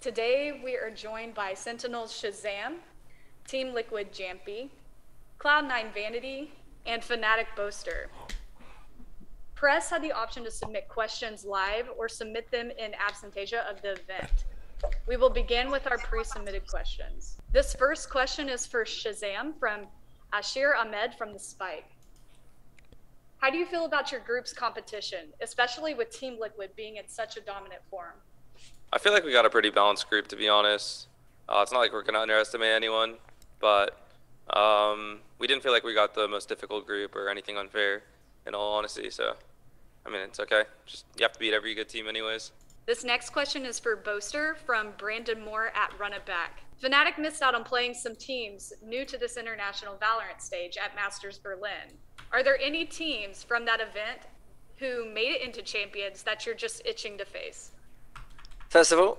Today we are joined by Sentinels ShahZaM, Team Liquid Jamppi, Cloud9 Vanity, and Fnatic Boaster. Press had the option to submit questions live or submit them in absentia of the event. We will begin with our pre-submitted questions. This first question is for ShahZaM from Ashir Ahmed from The Spike. How do you feel about your group's competition, especially with Team Liquid being in such a dominant form? I feel like we got a pretty balanced group, to be honest. It's not like we're going to underestimate anyone, but we didn't feel like we got the most difficult group or anything unfair, in all honesty. So, I mean, it's okay. Just you have to beat every good team anyways. This next question is for Boaster from Brandon Moore at Run It Back. Fnatic missed out on playing some teams new to this international Valorant stage at Masters Berlin. Are there any teams from that event who made it into champions that you're just itching to face? First of all,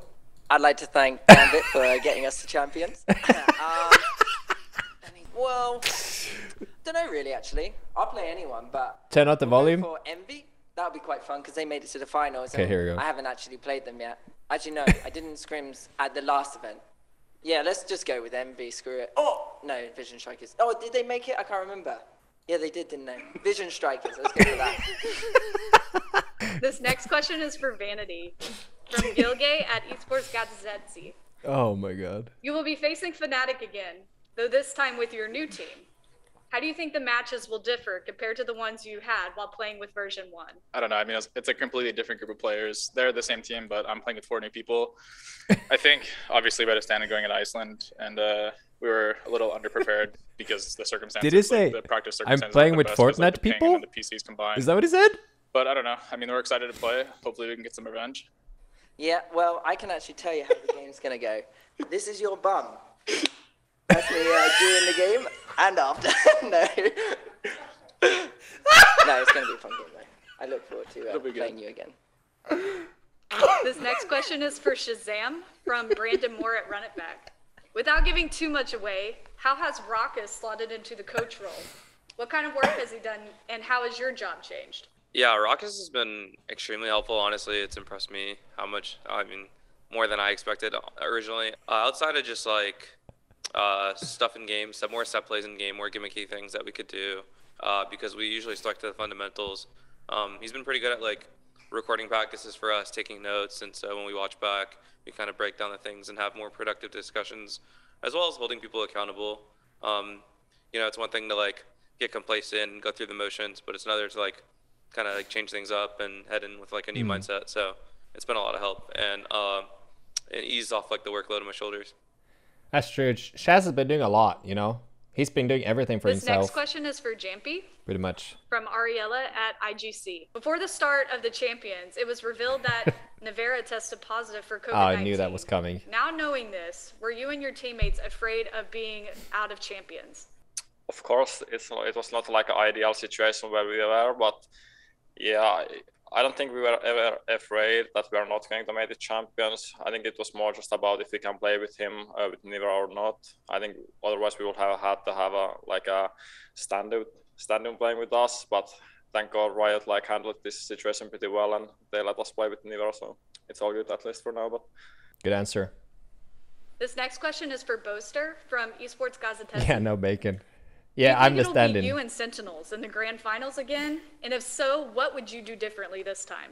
I'd like to thank Gambit for getting us to champions. Well, don't know really actually. I'll play anyone, but turn up the volume. For Envy, that would be quite fun because they made it to the finals. Okay, here we go. I haven't actually played them yet. Actually, no, I didn't scrims at the last event. Yeah, let's just go with Envy. Screw it. Oh no, Vision Strikers. Oh, did they make it? I can't remember. Yeah, they did, didn't they? Vision Strikers. Let's go with that. This next question is for Vanity from Gilgay at Esports Gazzetzi. Oh my god. You will be facing Fnatic again, though this time with your new team. How do you think the matches will differ compared to the ones you had while playing with version 1? I don't know. I mean, it's a completely different group of players. They're the same team, but I'm playing with 4 new people. I think, obviously, we had a stand going at Iceland, and we were a little underprepared because the circumstances. Did he say, the practice I'm circumstances playing weren't with the best, Fortnite the ping people? and the PCs combined. Is that what he said? But I don't know. I mean, we're excited to play. Hopefully, we can get some revenge. Yeah, well, I can actually tell you how the game's going to go. This is your bum. That's me during the game and after. No. No, it's going to be a fun game, though. I look forward to playing you again. This next question is for ShahZaM from Brandon Moore at Run It Back. Without giving too much away, how has Raucus slotted into the coach role? What kind of work has he done, and how has your job changed? Yeah, Raucus has been extremely helpful, honestly. It's impressed me how much, I mean, more than I expected originally. Outside of just like stuff in game, more set plays in game, more gimmicky things that we could do because we usually stick to the fundamentals. He's been pretty good at like recording practices for us, taking notes, and so when we watch back, we kind of break down the things and have more productive discussions, as well as holding people accountable. You know, it's one thing to like get complacent and go through the motions, but it's another to like kind of like change things up and head in with like a new mindset. So it's been a lot of help and it eased off like the workload on my shoulders. That's true. Shaz has been doing a lot, you know? He's been doing everything for himself. This next question is for Jamppi. Pretty much. From Ariella at IGC. Before the start of the Champions, it was revealed that Nevera tested positive for COVID-19. Oh, I knew that was coming. Now knowing this, were you and your teammates afraid of being out of Champions? Of course, it was not like an ideal situation where we were, but yeah, I don't think we were ever afraid that we are not going to make the champions. I think it was more just about if we can play with him, with Niver or not. I think otherwise we would have had to have a stand-in playing with us. But thank God Riot handled this situation pretty well and they let us play with Niver, so it's all good at least for now. But good answer. This next question is for Boaster from Esports Gazzetesi. Yeah, no bacon. Yeah, I'm the stand-in. Do you think it'll be you and Sentinels in the grand finals again? And if so, what would you do differently this time?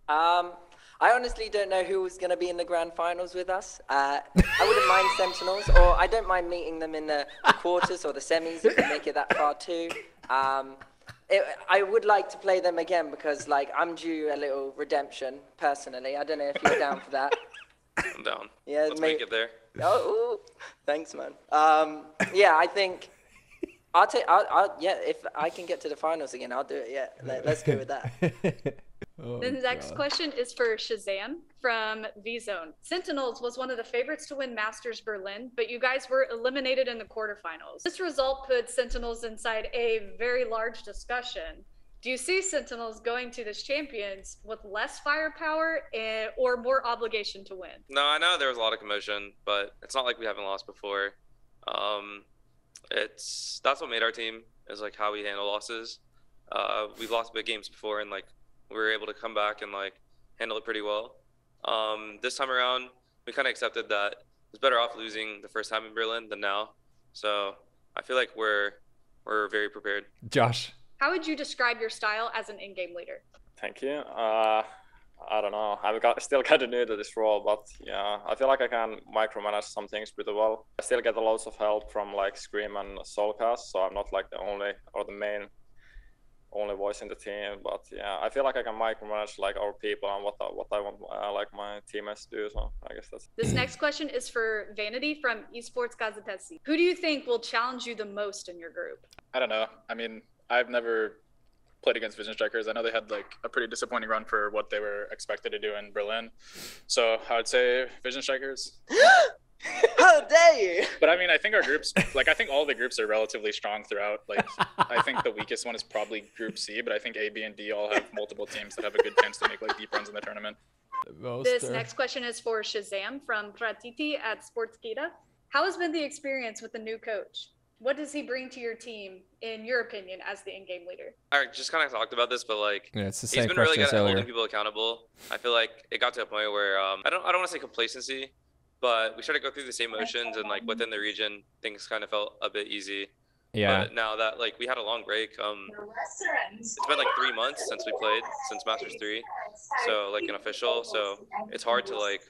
I honestly don't know who was going to be in the grand finals with us. I wouldn't mind Sentinels, or I don't mind meeting them in the quarters or the semis if they make it that far too. I would like to play them again because I'm due a little redemption personally. I don't know if you're down for that. I'm down. Yeah, let's make it there. Oh, thanks, man. Yeah, I think yeah, if I can get to the finals again, I'll do it. Yeah, let's go with that. The next question is for ShahZaM from V-Zone. Sentinels was one of the favorites to win Masters Berlin, but you guys were eliminated in the quarterfinals. This result put Sentinels inside a very large discussion. Do you see Sentinels going to this Champions with less firepower or more obligation to win? No, I know there was a lot of commotion, but it's not like we haven't lost before. That's what made our team, is like how we handle losses. We've lost big games before and we were able to come back and handle it pretty well. This time around, we kind of accepted that it's better off losing the first time in Berlin than now. So I feel like we're very prepared. Josh. How would you describe your style as an in-game leader? Thank you. I don't know. Still kind of new to this role, but yeah, I feel like I can micromanage some things pretty well. I still get lots of help from like Scream and Soulcast, so I'm not like the only or the main only voice in the team. But yeah, I feel like I can micromanage like our people and what I want like my teammates to do. So I guess that's. This next question is for Vanity from Esports Gazetesi. Who do you think will challenge you the most in your group? I don't know. I mean, I've never played against Vision Strikers. I know they had like a pretty disappointing run for what they were expected to do in Berlin. So I would say Vision Strikers. How dare you? But I mean, I think our groups, like I think all the groups are relatively strong throughout. Like I think the weakest one is probably Group C, but I think A, B, and D all have multiple teams that have a good chance to make like deep runs in the tournament. This next question is for ShahZaM from Pratiti at Sportskeeda. How has been the experience with the new coach? What does he bring to your team, in your opinion, as the in-game leader? I just kind of talked about this, but like Yeah, it's the he's same been really question good as at earlier. holding people accountable. I feel like it got to a point where I don't want to say complacency, but we tried to go through the same motions, and like within the region, things kind of felt a bit easy. Yeah. But now that like we had a long break, it's been like 3 months since we played, since Masters 3, so like an official. So it's hard to like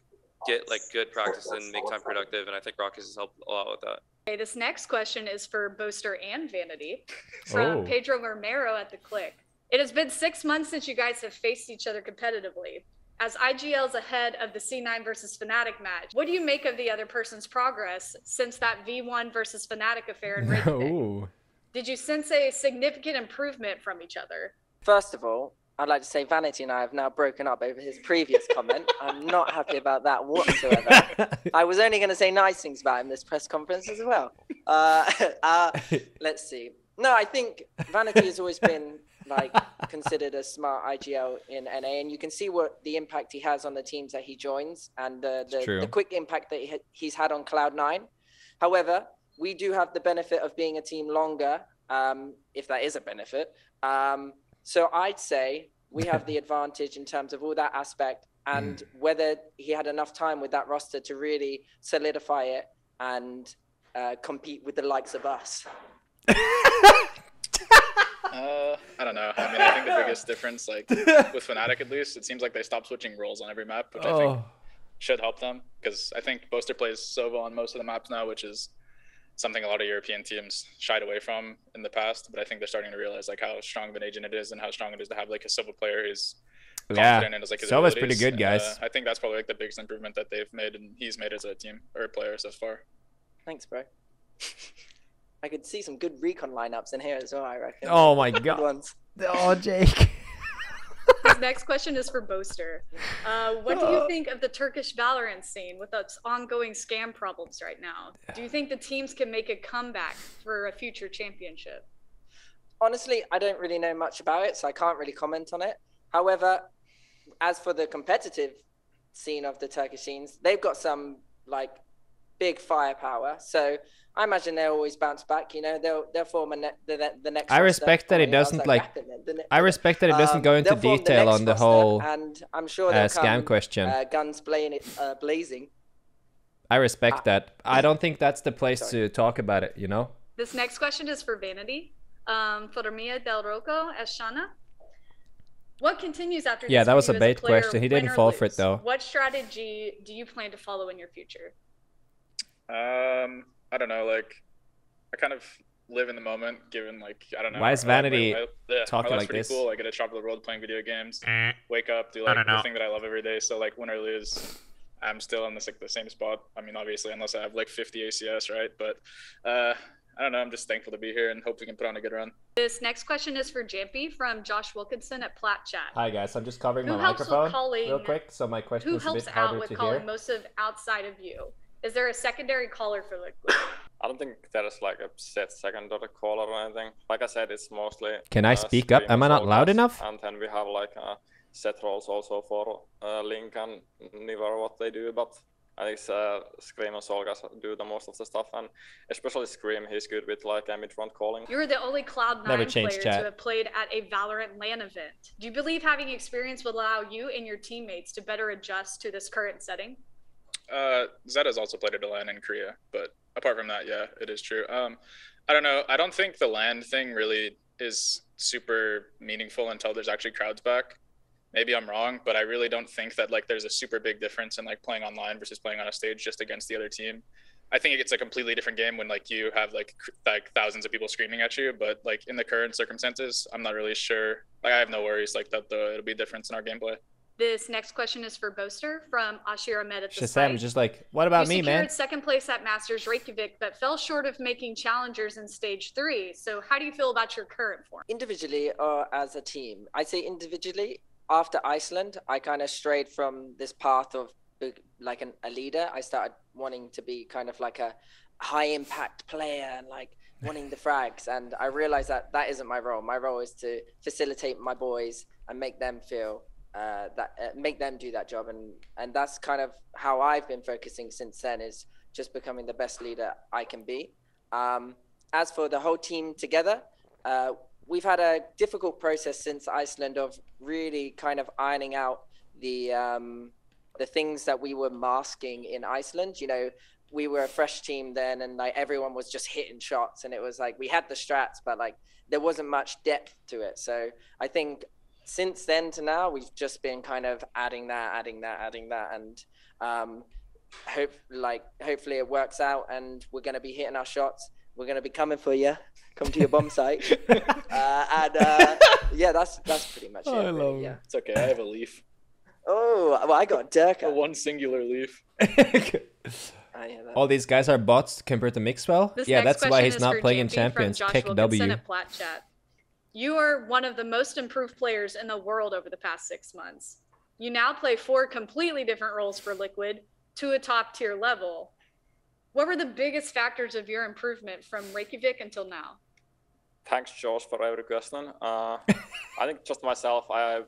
get like good practice and make time productive, and I think Rockets has helped a lot with that. Okay, this next question is for Boaster and Vanity from Pedro Romero at The Click. It has been 6 months since you guys have faced each other competitively. As IGL's ahead of the C9 versus Fnatic match, what do you make of the other person's progress since that V1 versus Fnatic affair in Reykjavik? Did you sense a significant improvement from each other? First of all, I'd like to say Vanity and I have now broken up over his previous comment. I'm not happy about that whatsoever. I was only going to say nice things about him this press conference as well. Let's see. No, I think Vanity has always been like considered a smart IGL in NA, and you can see what the impact he has on the teams that he joins and the quick impact that he's had on Cloud9. However, we do have the benefit of being a team longer, if that is a benefit. So I'd say we have the advantage in terms of all that aspect, and whether he had enough time with that roster to really solidify it and compete with the likes of us. I don't know. I mean, I think the biggest difference, like with Fnatic at least, it seems like they stopped switching roles on every map, which I think should help them, because I think Boaster plays Sova on most of the maps now, which is something a lot of European teams shied away from in the past. But I think they're starting to realize like how strong of an agent it is and how strong it is to have like a Sova player who's confident and is like his Sova's abilities. pretty good, guys. I think that's probably like the biggest improvement that they've made and he's made as a team or a player so far. Thanks, bro. I could see some good recon lineups in here as well, I reckon. Oh my Good god. ones. Oh, Jake. This next question is for Boaster. What do you think of the Turkish Valorant scene with its ongoing scam problems right now? Do you think the teams can make a comeback for a future championship? Honestly, I don't really know much about it, so I can't really comment on it. However, as for the competitive scene of the Turkish scenes, they've got some like big firepower. So I imagine they'll always bounce back. You know, they'll form the next. I respect that it doesn't like. I respect that it doesn't go into detail on the whole and I'm sure they'll scam come, question. Guns blazing. I respect that. I don't think that's the place to talk about it. You know. This next question is for Vanity. For Mia Del Rocco as Shana. What continues after this? Yeah, that was for a you as bait player, question. He win didn't or fall for it lose? though. What strategy do you plan to follow in your future? I don't know, like I kind of live in the moment, given like I don't know. Why is Vanity talking my like pretty this? cool. I get to travel the world playing video games, wake up, do like the thing that I love every day. So like win or lose, I'm still in this like the same spot. I mean, obviously, unless I have like 50 ACS, right? But I don't know. I'm just thankful to be here and hope we can put on a good run. This next question is for Jamppi from Josh Wilkinson at Plat Chat. Hi guys, I'm just covering Who my helps with microphone calling- real quick, so my question Who is a bit helps out harder with to calling hear. most of outside of you? Is there a secondary caller for Liquid? I don't think there's like a set secondary caller or anything. Like I said, it's mostly. Can I speak up? Am I not loud enough? And then we have like set roles also for Link and Niver what they do, but I think Scream and Solgas do the most of the stuff, and especially Scream, he's good with like mid-front calling. You're the only Cloud9 Never player changed to chat. have played at a Valorant LAN event. Do you believe having experience will allow you and your teammates to better adjust to this current setting? Zeta's also played at a LAN in Korea, but apart from that, yeah, it is true. I don't know. I don't think the LAN thing really is super meaningful until there's actually crowds back. Maybe I'm wrong, but I really don't think that like there's a super big difference in like playing online versus playing on a stage just against the other team. I think it's a completely different game when like you have like thousands of people screaming at you, but like in the current circumstances, I'm not really sure. Like I have no worries like that it'll be a difference in our gameplay. This next question is for Boaster from Ashir Ahmed at the ShahZaM site. is just like, what about me, You man? secured second place at Masters Reykjavik, but fell short of making challengers in stage 3. So how do you feel about your current form? Individually or as a team? I say individually. After Iceland, I kind of strayed from this path of like a leader. I started wanting to be kind of like a high impact player and like wanting the frags. And I realized that that isn't my role. My role is to facilitate my boys and make them feel make them do that job. And that's kind of how I've been focusing since then, is just becoming the best leader I can be. As for the whole team together, we've had a difficult process since Iceland of really kind of ironing out the things that we were masking in Iceland. You know, we were a fresh team then, and like everyone was just hitting shots, and it was like we had the strats, but like there wasn't much depth to it. So I think since then to now, we've just been kind of adding that, and hopefully it works out, and we're going to be hitting our shots. We're going to be coming for you. Come to your bomb site. Yeah, that's pretty much it. Really, yeah. It's okay. I have a leaf. Oh, well, I got Dirk. One singular leaf. All these guys are bots compared to Mixwell? This Yeah, next that's why question he's is not for playing in Jamppi Champions. from Josh Kick Wilkinson W. at Plat Chat. You are one of the most improved players in the world over the past 6 months. You now play 4 completely different roles for Liquid to a top tier level. What were the biggest factors of your improvement from Reykjavik until now? Thanks, Josh, for every question. I think just myself, I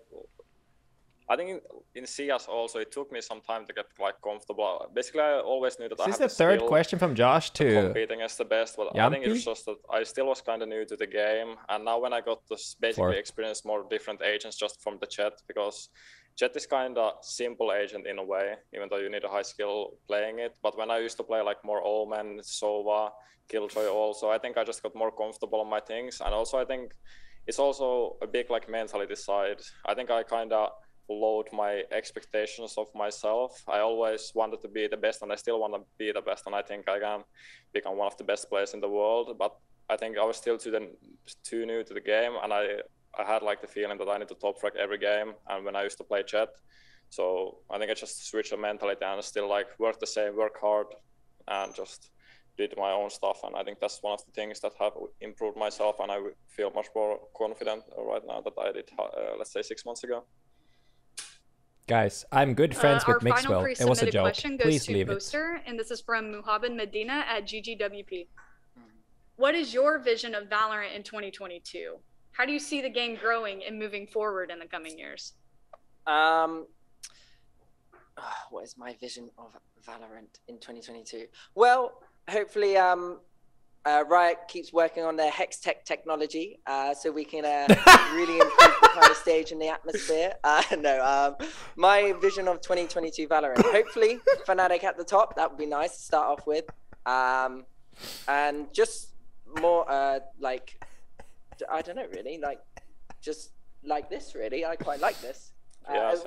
think in CS also, it took me some time to get like comfortable. Basically, I always knew that I had Is this the third skill question from Josh to to competing as the best, but I think Jamppi? it's just that I still was kind of new to the game, and now when I got to basically experience more different agents just from the chat, because chat is kind of simple agent in a way, even though you need a high skill playing it. But when I used to play like more Omen, Sova, Killjoy also, I think I just got more comfortable on my things. And also I think it's also a big like mentality side. I think I kind of load my expectations of myself. I always wanted to be the best, and I still want to be the best, and I think I can become one of the best players in the world. But I think I was still too new to the game, and I had like the feeling that I need to top frag every game, and when I used to play chat. So I think I just switched the mentality and still like work the same, work hard, and just did my own stuff. And I think that's one of the things that have improved myself, and I feel much more confident right now that I did, let's say 6 months ago. Guys, I'm good friends with Our final Mixwell. It was a pre-submitted joke. question goes Please to leave it. Boaster, and this is from Muhammad Medina at GGWP. What is your vision of Valorant in 2022? How do you see the game growing and moving forward in the coming years? What is my vision of Valorant in 2022? Well, hopefully Riot keeps working on their hex tech technology, so we can really improve the kind of stage and the atmosphere. My vision of 2022 Valorant, hopefully Fnatic at the top. That would be nice to start off with, and just more like, I don't know, really, like just like this. Really, I quite like this.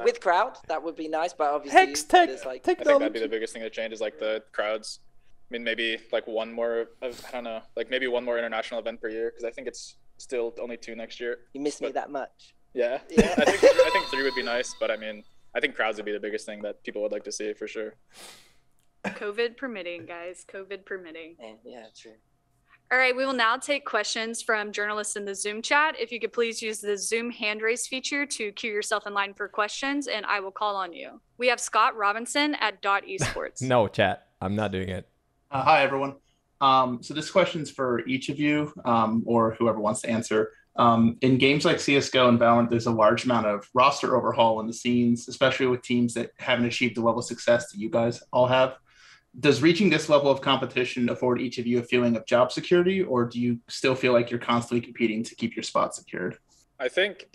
With crowd, that would be nice, but obviously Hex tech like, I think that'd be the biggest thing to change is like the crowds. I mean, maybe like one more, I don't know, like maybe one more international event per year, because I think it's still only 2 next year. You miss me that much? Yeah. I think 3 would be nice, but I mean, I think crowds would be the biggest thing that people would like to see for sure. COVID permitting, guys. COVID permitting. Yeah, true. All right, we will now take questions from journalists in the Zoom chat. If you could please use the Zoom hand raise feature to queue yourself in line for questions, and I will call on you. We have Scott Robinson at .esports. No, chat. I'm not doing it. Hi, everyone. So this question's for each of you, or whoever wants to answer. In games like CSGO and Valorant, there's a large amount of roster overhaul in the scenes, especially with teams that haven't achieved the level of success that you guys all have. Does reaching this level of competition afford each of you a feeling of job security, or do you still feel like you're constantly competing to keep your spot secured? I think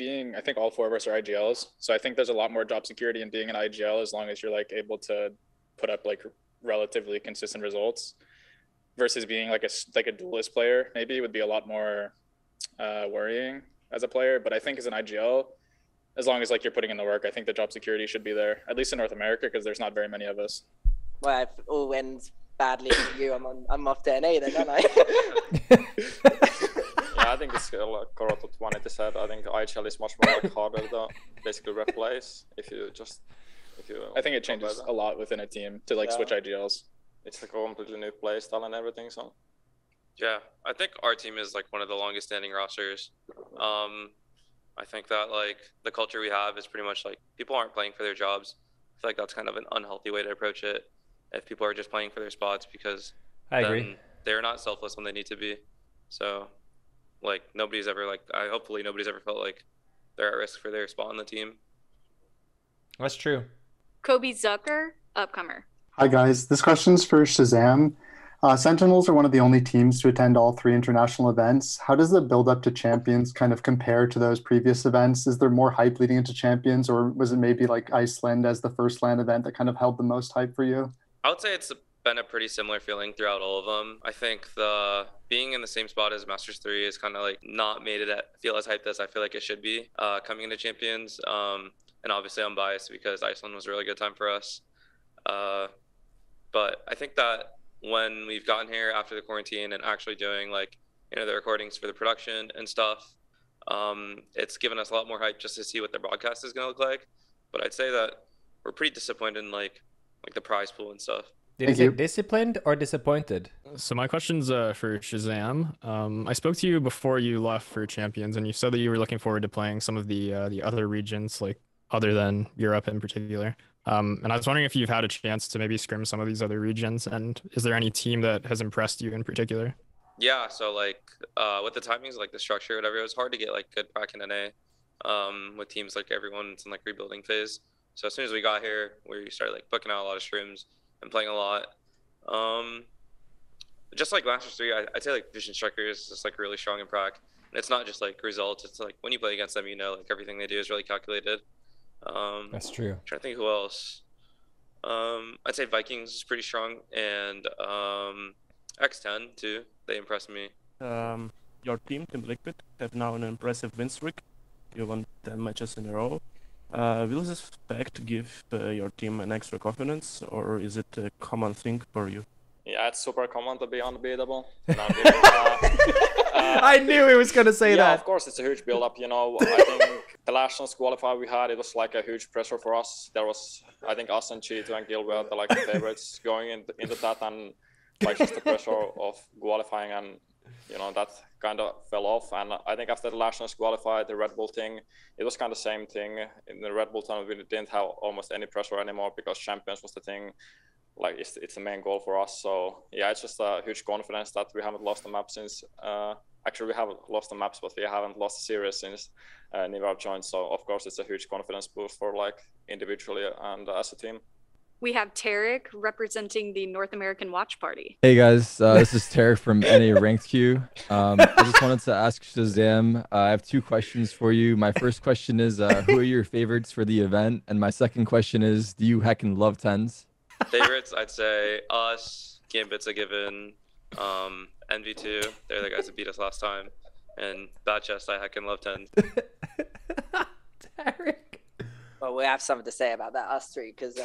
all 4 of us are IGLs, so I think there's a lot more job security in being an IGL as long as you're like able to put up like relatively consistent results, versus being like a duelist player. Maybe it would be a lot more worrying as a player. But I think as an IGL, as long as like you're putting in the work, I think the job security should be there, at least in North America, because there's not very many of us. Well, if it all ends badly for you, I'm off to NA then, aren't I? Yeah, I think it's like correct what Vanity said. I think IGL is much more like harder to basically replace if you. I think it changes a lot within a team to like switch IGLs. It's like a completely new play style and everything. So. Yeah, I think our team is like one of the longest standing rosters. I think that like the culture we have is pretty much like people aren't playing for their jobs. I feel like that's kind of an unhealthy way to approach it. If people are just playing for their spots, because I agree. They're not selfless when they need to be. So like nobody's ever like hopefully nobody's ever felt like they're at risk for their spot on the team. That's true. Kobe Zucker, upcomer. Hi guys, this question's for ShahZaM. Sentinels are one of the only teams to attend all 3 international events. How does the build up to Champions kind of compare to those previous events? Is there more hype leading into Champions, or was it maybe like Iceland as the first LAN event that kind of held the most hype for you? I would say it's been a pretty similar feeling throughout all of them. I think the being in the same spot as Masters 3 is kind of like not made it feel as hyped as I feel like it should be coming into Champions. And obviously I'm biased because Iceland was a really good time for us. But I think that when we've gotten here after the quarantine and actually doing like, the recordings for the production and stuff, it's given us a lot more hype just to see what the broadcast is going to look like. But I'd say that we're pretty disappointed in like the prize pool and stuff. Did you say disciplined or disappointed? So my question's for ShahZaM. I spoke to you before you left for Champions, and you said that you were looking forward to playing some of the other regions, like other than Europe in particular. And I was wondering if you've had a chance to maybe scrim some of these other regions, and is there any team that has impressed you in particular? Yeah, so like with the timings, like the structure, whatever, it was hard to get like good prac in NA with teams like everyone's in like rebuilding phase. So as soon as we got here, we started like booking out a lot of scrims and playing a lot. Just like Masters 3, I'd say like Vision Striker is just like really strong in prac. And it's not just like results, it's like when you play against them, like everything they do is really calculated. That's true. I'm trying to think who else. I'd say Vikings is pretty strong, and X10 too. They impressed me. Your team, Team Liquid, have now an impressive win streak. You won 10 matches in a row. Will this fact give your team an extra confidence, or is it a common thing for you? Yeah, it's super common to be unbeatable. I knew he was going to say that. Yeah, of course, it's a huge build-up, I think the last chance qualifier we had, it was like a huge pressure for us. There was, I think, us and Cheeto and Gil were the favorites going into that, and like just the pressure of qualifying, and that kind of fell off. And I think after the last chance qualifier, the Red Bull thing, it was kind of the same thing. In the Red Bull tournament, we didn't have almost any pressure anymore because Champions was the thing. Like it's the main goal for us. So yeah, it's just a huge confidence that we haven't lost the map since. Actually, we haven't lost the maps, but we haven't lost the series since Nivar joined. So of course, it's a huge confidence boost for like individually and as a team. We have Tarek representing the North American Watch Party. Hey guys, this is Tarek from NA Ranked Q. I just wanted to ask ShahZaM. I have 2 questions for you. My first question is, who are your favorites for the event? And my second question is, do you heckin' love 10s? Favorites, I'd say us, Gambit's a given, NV2, they're the guys that beat us last time, and Bad Chest, I heckin' love 10s. Tarek. Well, we have something to say about that, us 3, because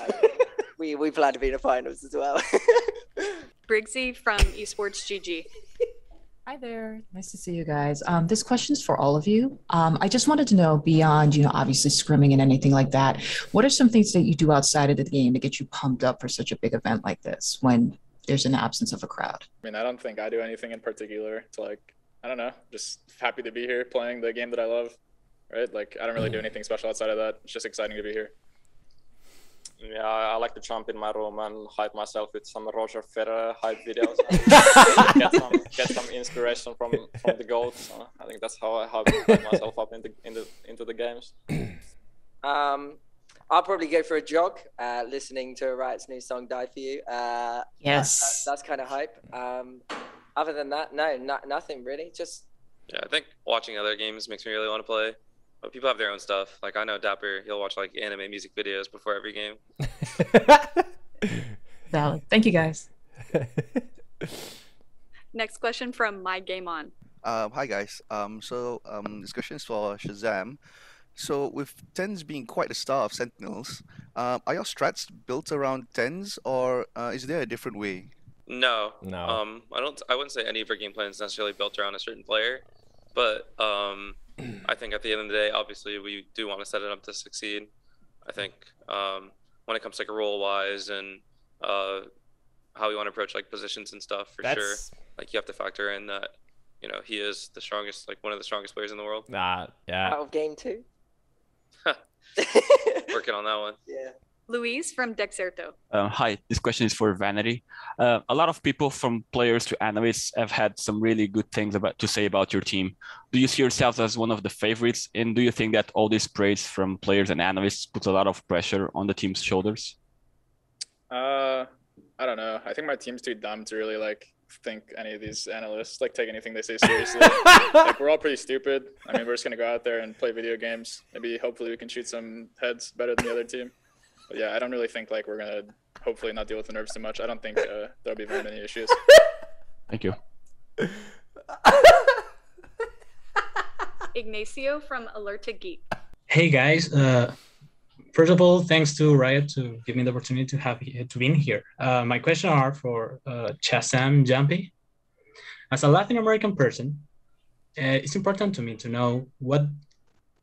we plan to be in the finals as well. Briggsy from Esports GG. Hi there. Nice to see you guys. This question is for all of you. I just wanted to know, beyond, obviously scrimming and anything like that, what are some things that you do outside of the game to get you pumped up for such a big event like this when there's an absence of a crowd? I mean, I don't think I do anything in particular. It's like, I don't know, just happy to be here playing the game that I love, right? Like, I don't really do anything special outside of that. It's just exciting to be here. Yeah, I like to jump in my room and hype myself with some Roger Federer hype videos. get some inspiration from the GOATs. I think that's how I hype myself up into the games. I'll probably go for a jog, listening to Riot's new song "Die for You." Yes, that's kind of hype. Other than that, no, nothing really. Just I think watching other games makes me really want to play. But people have their own stuff. Like I know Dapper, he'll watch like anime music videos before every game. Valid. Thank you, guys. Next question from My Game On. Hi guys. This question is for ShahZaM. So with tens being quite the star of sentinels, are your strats built around tens, or is there a different way? No. No. I wouldn't say any of our game plan is necessarily built around a certain player, but I think at the end of the day, obviously we do want to set it up to succeed. I think when it comes to like role wise and how we want to approach like positions and stuff, for sure. Like you have to factor in that, you know, he is the strongest, like one of the strongest players in the world. Yeah. Out of game 2. Working on that one. Yeah. Luis from Dexerto. Hi, this question is for Vanity. A lot of people, from players to analysts, have had some really good things to say about your team. Do you see yourself as one of the favorites, and do you think that all this praise from players and analysts puts a lot of pressure on the team's shoulders? I don't know. I think my team's too dumb to really like think any of these analysts like take anything they say seriously. Like we're all pretty stupid. I mean, we're just gonna go out there and play video games. Maybe hopefully we can shoot some heads better than the other team. But yeah, I don't really think like we're gonna hopefully not deal with the nerves too much. I don't think there'll be very many issues. Thank you. Ignacio from Alerta Geek. Hey guys, first of all, thanks to Riot to give me the opportunity to be in here. My questions are for ShahZaM, Jamppi. As a Latin American person, it's important to me to know what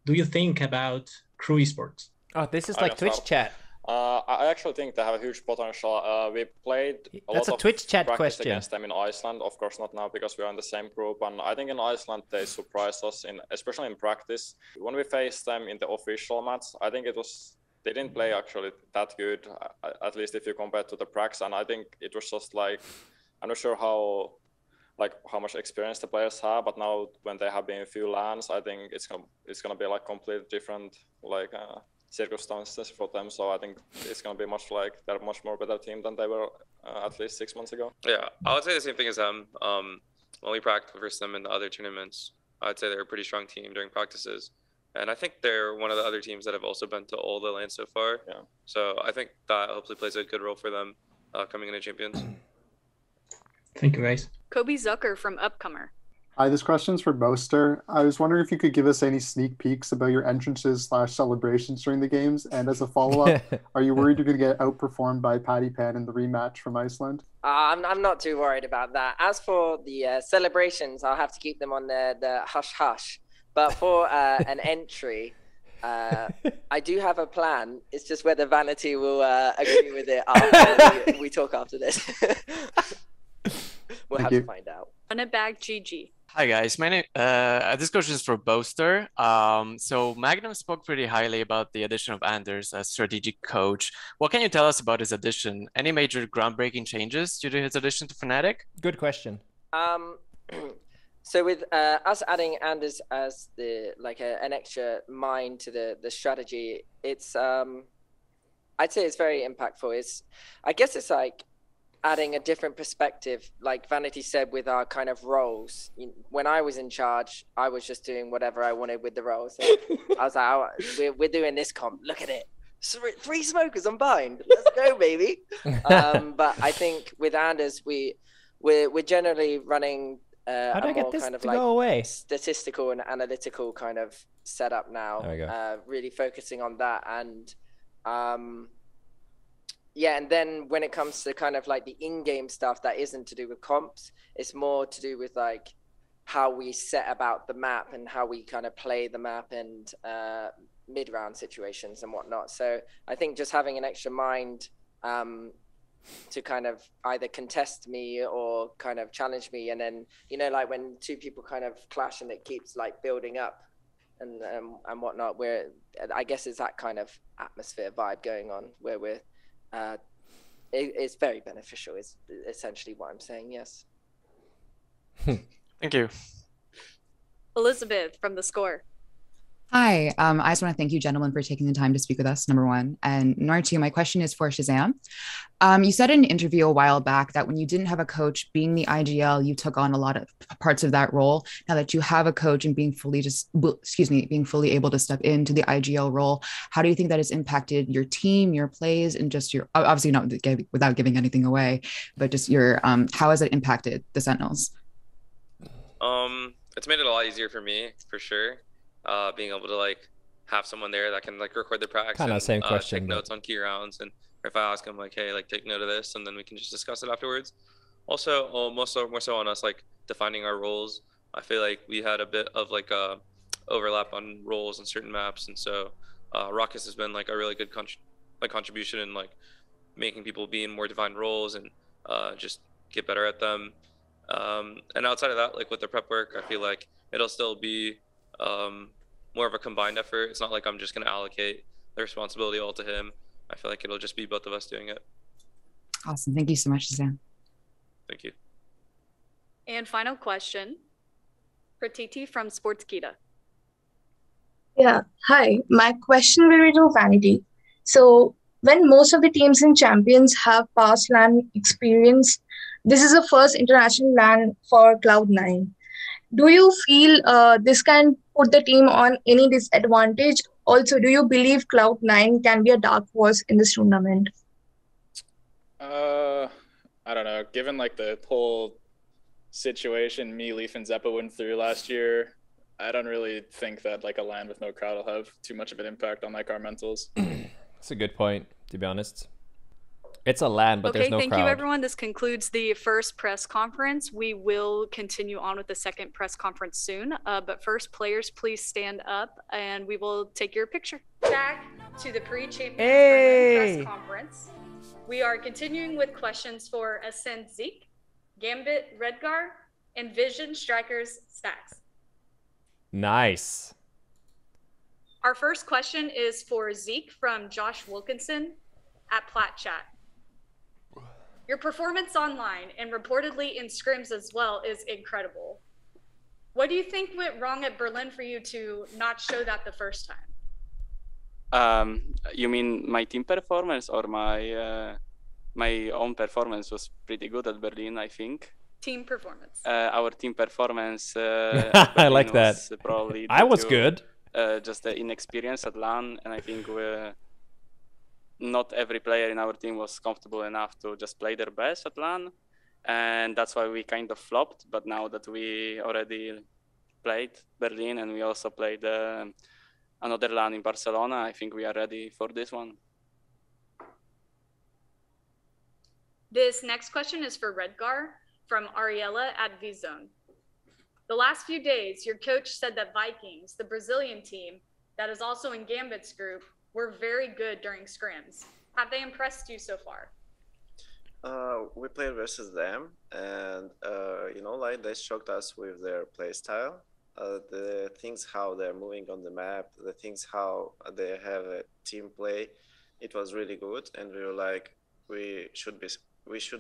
do you think about crew esports? Oh, this is like Twitch chat. I actually think they have a huge potential. We played That's a Twitch chat practice question. against them in Iceland. Of course, not now because we are in the same group. And I think in Iceland they surprised us, especially in practice. When we faced them in the official match, I think they didn't play actually that good, at least if you compare to the pracs. And I think it was just like, I'm not sure how much experience the players have, but now when they have been in a few LANs, I think it's gonna be like completely different circumstances for them. So I think it's gonna be they're a much more better team than they were at least 6 months ago. Yeah, I would say the same thing as them. When we practiced versus them in the other tournaments, I'd say they're a pretty strong team during practices. And I think they're one of the other teams that have also been to all the lanes so far. Yeah. So I think that hopefully plays a good role for them coming into Champions. Thank you, guys. Kobe Zucker from Upcomer. Hi, this question's for Boaster. I was wondering if you could give us any sneak peeks about your entrances/celebrations during the games. And as a follow-up, are you worried you're going to get outperformed by Paddy Pan in the rematch from Iceland? I'm not too worried about that. As for the celebrations, I'll have to keep them on the hush-hush. But for an entry, I do have a plan. It's just whether Vanity will agree with it after we talk after this. We'll have to find out. Bag GG. Hi guys, my name. This question is for Boaster. So Magnum spoke pretty highly about the addition of Anders as strategic coach. What can you tell us about his addition? Any major groundbreaking changes due to his addition to Fnatic? Good question. So with us adding Anders as an extra mind to the strategy, it's I'd say it's very impactful. I guess it's like adding a different perspective, like Vanity said, with our kind of roles. When I was in charge, I was just doing whatever I wanted with the roles. So I was like, we're doing this comp. Look at it. 3 smokers on bind. Let's go, baby. But I think with Anders, we're generally running How do I get this kind of to go away? Statistical and analytical kind of setup now. There we go. Really focusing on that. And yeah, and then when it comes to kind of like the in-game stuff that isn't to do with comps, it's more to do with like how we set about the map and how we kind of play the map and mid-round situations and whatnot. So I think just having an extra mind to kind of either contest me or kind of challenge me, and then like when 2 people kind of clash and it keeps like building up and whatnot, where I guess it's that kind of atmosphere vibe going on where we're it's very beneficial is essentially what I'm saying. Yes. Thank you. Elizabeth from The Score. Hi, I just want to thank you, gentlemen, for taking the time to speak with us, number one. And number two, my question is for ShahZaM. You said in an interview a while back that when you didn't have a coach, being the IGL, you took on a lot of parts of that role. Now that you have a coach and being being fully able to step into the IGL role, how do you think that has impacted your team, your plays, and just your, obviously not without giving anything away, but just your, how has it impacted the Sentinels? It's made it a lot easier for me, for sure. Being able to like have someone there that can like record the practice Kind of and same question, take but notes on key rounds, and if I ask him like, hey, like take note of this, and then we can just discuss it afterwards. Also, more so on us like defining our roles. I feel like we had a bit of like a overlap on roles in certain maps, and so Ruckus has been like a really good contribution in like making people be in more defined roles and just get better at them. And outside of that, like with the prep work, I feel like it'll still be more of a combined effort. It's not like I'm just going to allocate the responsibility all to him. I feel like it'll just be both of us doing it. Awesome. Thank you so much, ShahZaM. Thank you. And final question for TT from Sportskita. Yeah, hi. My question will be to Vanity. So, when most of the teams in Champions have past LAN experience, this is the first international LAN for Cloud9. Do you feel this can put the team on any disadvantage? Also, do you believe Cloud9 can be a dark horse in this tournament? I don't know. Given like the whole situation me, Leaf, and Zeppa went through last year, I don't really think that like a LAN with no crowd will have too much of an impact on like our mentals. That's a good point, to be honest. It's a LAN, but there's no crowd. Okay, thank you, everyone. This concludes the first press conference. We will continue on with the second press conference soon. But first, players, please stand up, and we will take your picture. Back to the pre-champions Berlin press conference. We are continuing with questions for Ascend Zeke, Gambit Redgar, and Vision Strikers Stacks. Nice. Our first question is for Zeke from Josh Wilkinson at Plat Chat. Your performance online and reportedly in scrims as well is incredible. What do you think went wrong at Berlin for you to not show that the first time? You mean my team performance or my own performance was pretty good at Berlin, I think. Team performance. Our team performance. I like that. Probably I was good. Just the inexperience at LAN, and I think not every player in our team was comfortable enough to just play their best at LAN, and that's why we kind of flopped. But now that we already played Berlin and we also played another LAN in Barcelona, I think we are ready for this one. This next question is for Redgar from Ariella at VZone. The last few days, your coach said that Vikings, the Brazilian team that is also in Gambit's group, were very good during scrims. Have they impressed you so far? We played versus them, and you know, like they shocked us with their play style. The things how they're moving on the map, the things how they have a team play, it was really good, and we were like, we should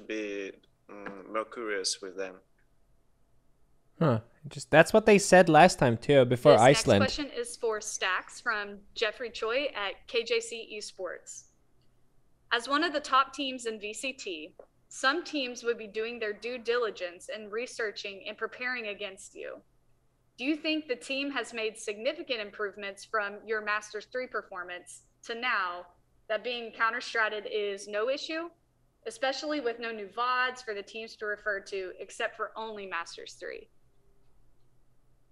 be more curious with them. Huh. That's what they said last time too, before Iceland. This next question is for Stacks from Jeffrey Choi at KJC Esports. As one of the top teams in VCT, some teams would be doing their due diligence and researching and preparing against you. Do you think the team has made significant improvements from your Masters 3 performance to now that being counter-stratted is no issue, especially with no new VODs for the teams to refer to except for only Masters 3?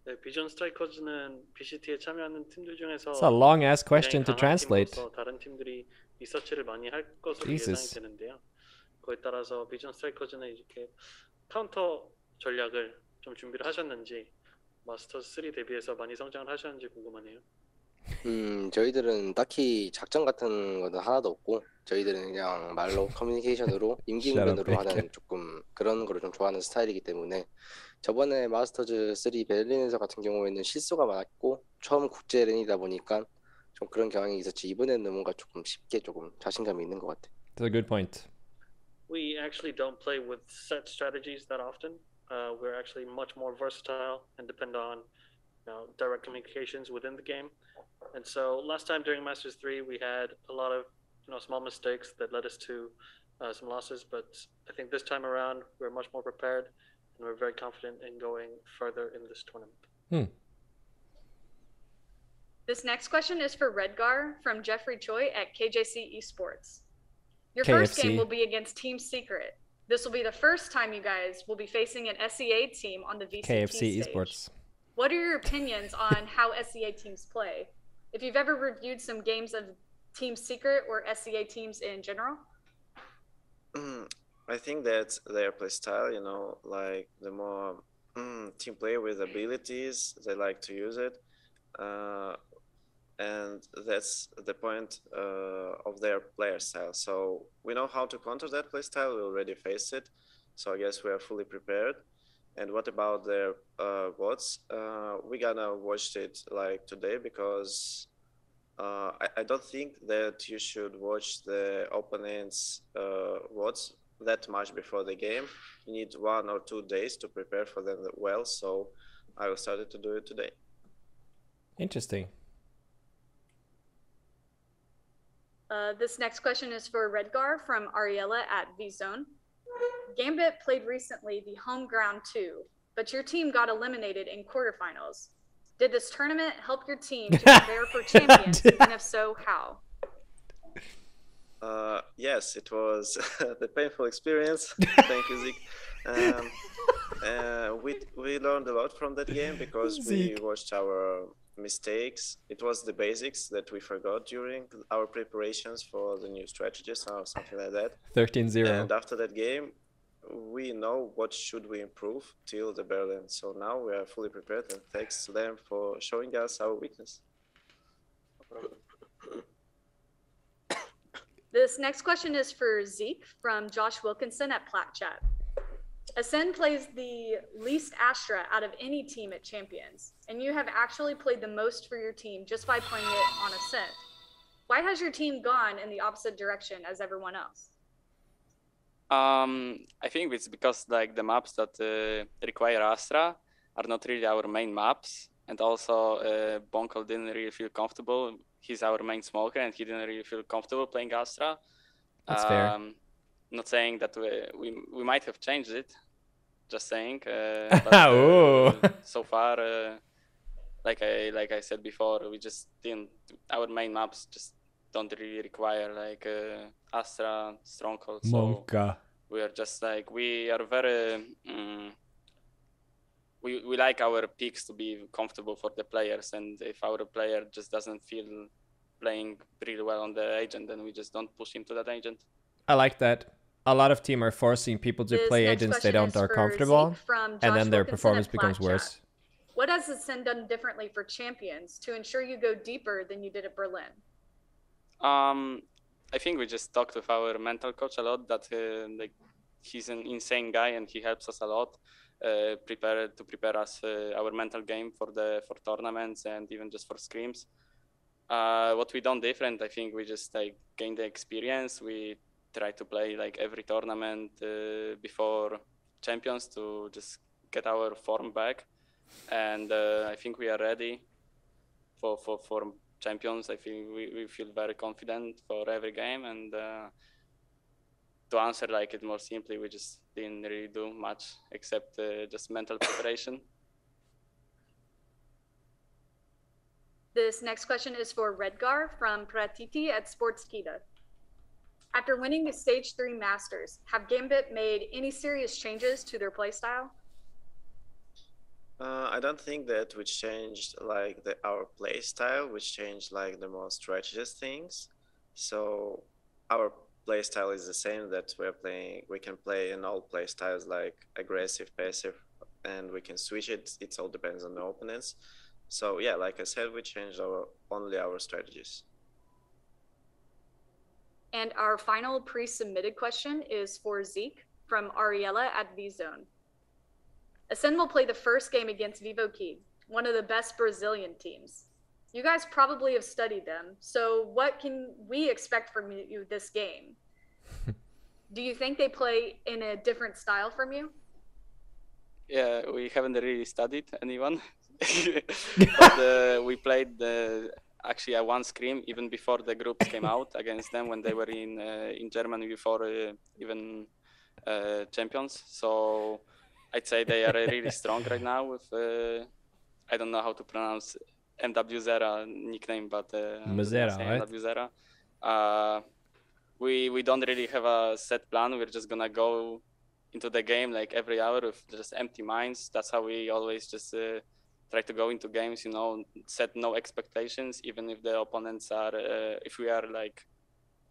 네, 비전 스트라이커즈는 BCT에 참여하는 팀들 중에서 It's a long ass question to translate. 다른 팀들이 리서치를 많이 할 것으로 예상이 되는데요. 그에 따라서 비전 스트라이커즈는 이렇게 카운터 전략을 좀 준비를 하셨는지, 마스터즈 3 대비해서 많이 성장을 하셨는지 궁금하네요. 저희들은 딱히 작전 같은 거는 하나도 없고, 저희들은 그냥 말로 커뮤니케이션으로 임기응변으로 하는 조금 그런 거를 좀 좋아하는 스타일이기 때문에 저번에 마스터즈 3 베를린에서 같은 경우에는 실수가 많았고 처음 국제 랜이다 보니까 좀 그런 경향이 있었지, 이번에는 뭔가 조금 쉽게 조금 자신감이 있는 것 같아. That's a good point. We actually don't play with set strategies that often. We're actually much more versatile and depend on direct communications within the game. And so last time during Masters 3, we had a lot of small mistakes that led us to some losses. But I think this time around, we're much more prepared, and we're very confident in going further in this tournament. This next question is for Redgar from Jeffrey Choi at KJC Esports. Your KFC. first game will be against Team Secret. This will be the first time you guys will be facing an SEA team on the VCT KFC stage. Esports. What are your opinions on how SEA teams play? If you've ever reviewed some games of Team Secret or SEA teams in general? I think that their play style, like the more team play with abilities, they like to use it. And that's the point of their player style. So we know how to counter that play style. We already faced it. So I guess we are fully prepared. And what about their bots? We gonna watch it like today because I don't think that you should watch the opponent's bots that much before the game. You need 1 or 2 days to prepare for them well. So I will start to do it today. Interesting. This next question is for Redgar from Ariella at VZone. Gambit played recently the home ground 2, but your team got eliminated in quarterfinals. Did this tournament help your team to prepare for champions? And if so, how? Yes, it was the painful experience. Thank you, Zeke. We learned a lot from that game because we watched our mistakes. It was the basics that we forgot during our preparations for the new strategies or something like that. 13-0. And after that game, we know what should we improve till the Berlin. So now we are fully prepared, and thanks to them for showing us our weakness. This next question is for Zeke from Josh Wilkinson at PlatChat. Ascend plays the least Astra out of any team at Champions, and you have actually played the most for your team just by playing it on Ascend. Why has your team gone in the opposite direction as everyone else? I think it's because like the maps that require Astra are not really our main maps, and also Bonkel didn't really feel comfortable. He's our main smoker, and he didn't really feel comfortable playing Astra. That's fair. Not saying that we might have changed it, just saying. But, so far, like I said before, we just didn't. Our main maps just don't really require like Astra stronghold. So we are just like we are very. We like our picks to be comfortable for the players, and if our player just doesn't feel playing really well on the agent, then we just don't push him to that agent. I like that. A lot of teams are forcing people to play agents they don't are comfortable, and then their performance becomes worse. What has Ascend done differently for Champions to ensure you go deeper than you did at Berlin? I think we just talked with our mental coach a lot. That like he's an insane guy, and he helps us a lot. Prepare us our mental game for tournaments and even just for scrims. What we done different, I think we just like gain the experience. We try to play like every tournament before Champions to just get our form back, and I think we are ready for Champions. I think we feel very confident for every game, and to answer like it more simply, we just didn't really do much except just mental preparation. This next question is for Redgar from Pratiti at Sportskita. After winning the Stage 3 Masters, have Gambit made any serious changes to their playstyle? I don't think that we changed like our play style. We changed like the more strategist things. So our play style is the same that we're playing. We can play in all play styles like aggressive, passive, and we can switch it. It all depends on the opponents. So yeah, like I said, we changed only our strategies. And our final pre-submitted question is for Zeke from Ariella at VZone. Ascend will play the first game against Vivo Key, one of the best Brazilian teams. You guys probably have studied them, so what can we expect from you this game? Do you think they play in a different style from you? Yeah, we haven't really studied anyone but we played actually a one scrim even before the groups came out against them when they were in Germany before even champions. So I'd say they are really strong right now with I don't know how to pronounce MW Zera nickname, but Mazera, right? MW Zera. We don't really have a set plan. We're just gonna go into the game like every hour with just empty minds. That's how we always just try to go into games, you know, set no expectations, even if the opponents are, if we are like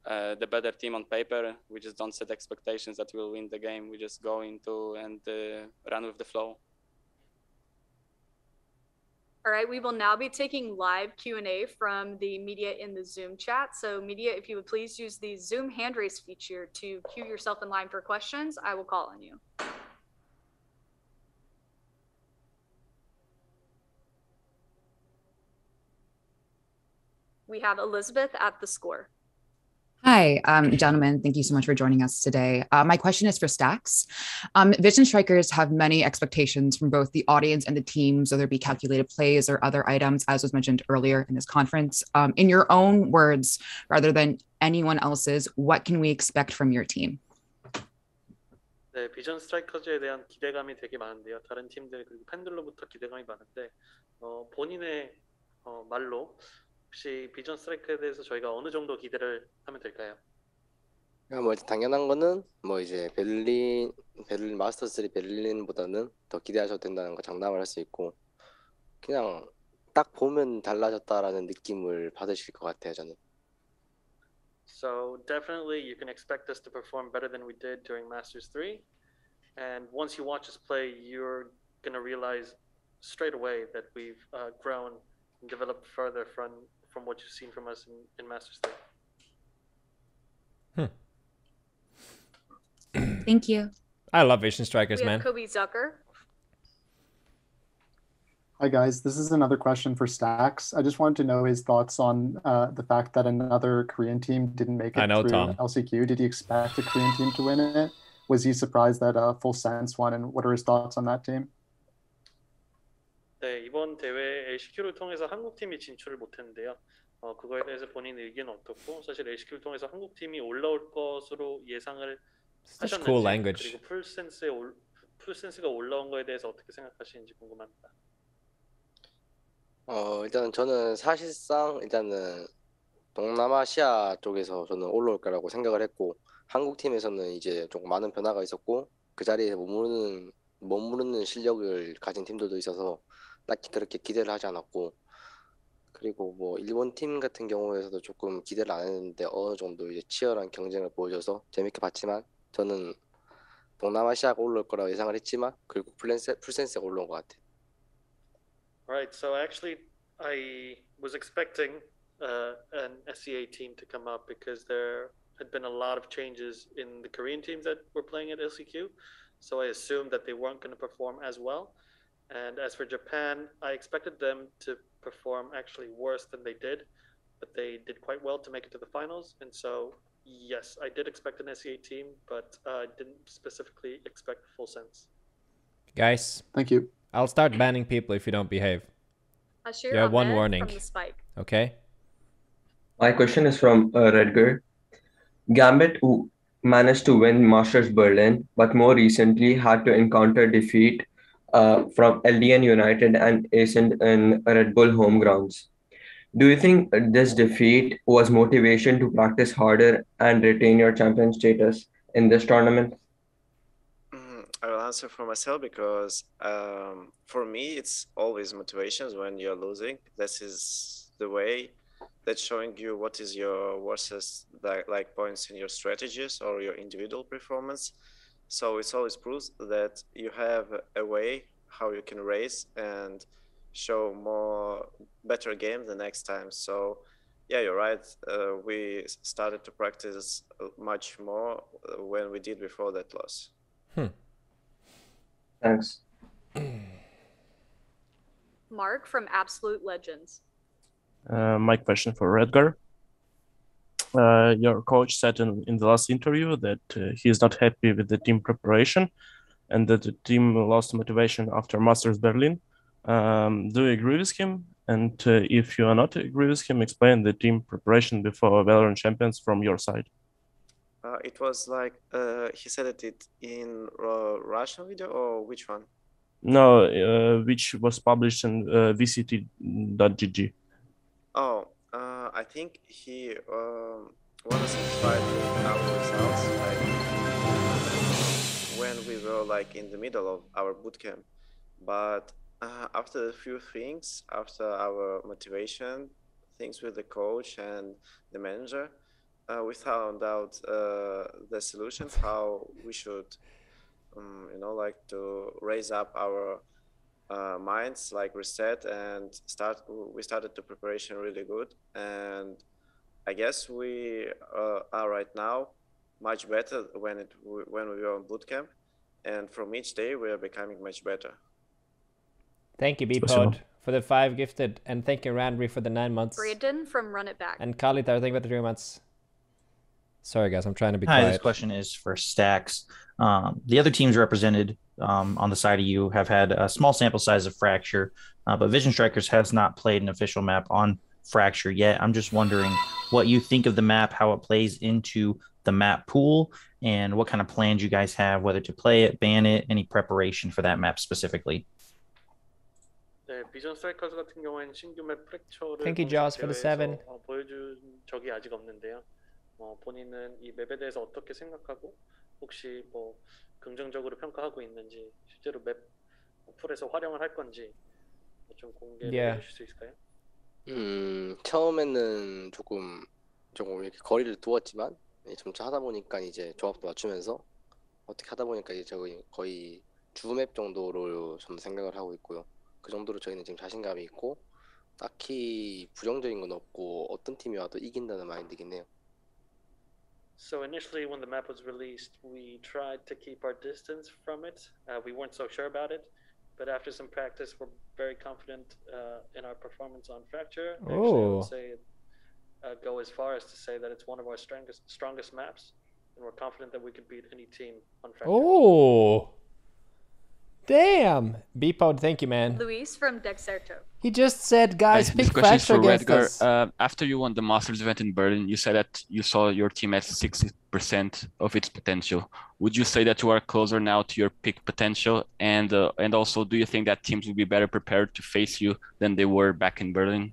the better team on paper, we just don't set expectations that we'll win the game. We just go into and run with the flow. All right, we will now be taking live Q&A from the media in the Zoom chat. So media, if you would please use the Zoom hand raise feature to queue yourself in line for questions, I will call on you. We have Elizabeth at the score. Hi, gentlemen. Thank you so much for joining us today. My question is for Stacks. Vision Strikers have many expectations from both the audience and the teams, whether it be calculated plays or other items, as was mentioned earlier in this conference. In your own words, rather than anyone else's, what can we expect from your team? 네, 비전 스트라이커즈에 대한 기대감이 되게 많은데요. 다른 팀들 그리고 팬들로부터 기대감이 많은데 본인의 말로 혹시 비전 스트라이크에 대해서 저희가 어느 정도 기대를 하면 될까요? 뭐 당연한 거는 뭐 이제 베를린 마스터 3 베를린보다는 더 기대하셔도 된다는 거 장담을 할 수 있고 그냥 딱 보면 달라졌다라는 느낌을 받으실 것 같아요, 저는. So definitely you can expect us to perform better than we did during Masters 3, and once you watch us play, you're gonna realize straight away that we've grown and developed further from what you've seen from us in Masters 3. Thank you. I love Vision Strikers, We man. have Kobe Zucker. Hi guys, this is another question for Stacks. I just wanted to know his thoughts on the fact that another Korean team didn't make it through Tom. LCQ. Did he expect a Korean team to win it? Was he surprised that Full Sense won, and what are his thoughts on that team? 네, 이번 대회 LCQ를 통해서 한국 팀이 진출을 못했는데요. 그거에 대해서 본인 의견은 어떻고, 사실 LCQ를 통해서 한국 팀이 올라올 것으로 예상을 하셨는지, cool language. 그리고 풀센스가 올라온 거에 대해서 어떻게 생각하시는지 궁금합니다. 일단 저는 사실상 일단은 동남아시아 쪽에서 저는 올라올 거라고 생각을 했고 한국 팀에서는 이제 조금 많은 변화가 있었고 그 자리에 머무르는 실력을 가진 팀들도 있어서 딱히 그렇게 기대를 하지 않았고 그리고 뭐 일본 팀 같은 경우에서도 조금 기대를 안 했는데 어느 정도 이제 치열한 경쟁을 보여줘서 재밌게 봤지만 저는 동남아시아가 올라올 거라고 예상을 했지만 결국 풀센스가 올라온 것 같아요. Right, so actually I was expecting an SEA team to come up because there had been a lot of changes in the Korean teams that were playing at LCQ, so I assumed that they weren't going to perform as well. And as for Japan, I expected them to perform actually worse than they did, but they did quite well to make it to the finals. And so, yes, I did expect an SEA team, but I didn't specifically expect Full Sense. Guys. Thank you. I'll start banning people if you don't behave. Ashir You have one Ahmed warning. from the Spike. Okay? My question is from Redger. Gambit, who managed to win Masters Berlin, but more recently had to encounter defeat from LDN United and Ascend in Red Bull home grounds. Do you think this defeat was motivation to practice harder and retain your champion status in this tournament? I will answer for myself because for me, it's always motivations when you're losing. This is the way that's showing you what is your worst like points in your strategies or your individual performance. So it's always proves that you have a way how you can race and show better game the next time. So yeah, you're right. We started to practice much more when we did before that loss. Thanks. Mark from Absolute Legends. My question for Redgar. Your coach said in the last interview that he is not happy with the team preparation and that the team lost motivation after Masters Berlin. Do you agree with him? And if you are not agree with him, explain the team preparation before Valorant Champions from your side. It was like he said it in Russian video or which one? No, which was published in VCT.gg. Oh, I think he was satisfied with our results, like when we were like in the middle of our bootcamp. But after a few things, after our motivation, things with the coach and the manager, we found out the solutions how we should, you know, like to raise up our minds, like reset and start. We started the preparation really good, and I guess we are right now much better when we were on bootcamp, and from each day we are becoming much better. Thank you, Bpod, for the 5 gifted, and thank you, Randry, for the 9 months. Brandon from Run It Back. And Khalid, thank you for the 3 months. Sorry, guys, I'm trying to be quiet. Hi, this question is for Stacks. The other teams represented on the side of you have had a small sample size of Fracture, but Vision Strikers has not played an official map on Fracture yet. I'm just wondering what you think of the map, how it plays into the map pool, and what kind of plans you guys have, whether to play it, ban it, any preparation for that map specifically. 네, 비전 스트라이커즈 같은 경우에는 신규 맵 프랙처를 Thank you, Jaws, for the 7. 보여준 적이 아직 없는데요. 본인은 이 맵에 대해서 어떻게 생각하고 혹시 뭐 긍정적으로 평가하고 있는지 실제로 맵 풀에서 활용을 할 건지 좀 공개해 주실 수 있을까요? 처음에는 조금 이렇게 거리를 두었지만 점차 하다 보니까 이제 조합도 맞추면서 어떻게 하다 보니까 이제 저희 거의 주맵 정도로 좀 생각을 하고 있고요. 그 정도로 저희는 지금 자신감이 있고 딱히 부정적인 건 없고 어떤 팀이 와도 이긴다는 마인드긴 해요. So initially when the map was released, we tried to keep our distance from it. We weren't so sure about it, but after some practice, we're very confident in our performance on Fracture. Actually, I would say go as far as to say that it's one of our strongest maps, and we're confident that we could beat any team on Fracture. Oh, damn! Bpod, thank you, man. Luis from Dexerto. He just said, guys, pick Fracture against us. After you won the Masters event in Berlin, you said that you saw your team at 60% of its potential. Would you say that you are closer now to your peak potential? And also, do you think that teams will be better prepared to face you than they were back in Berlin?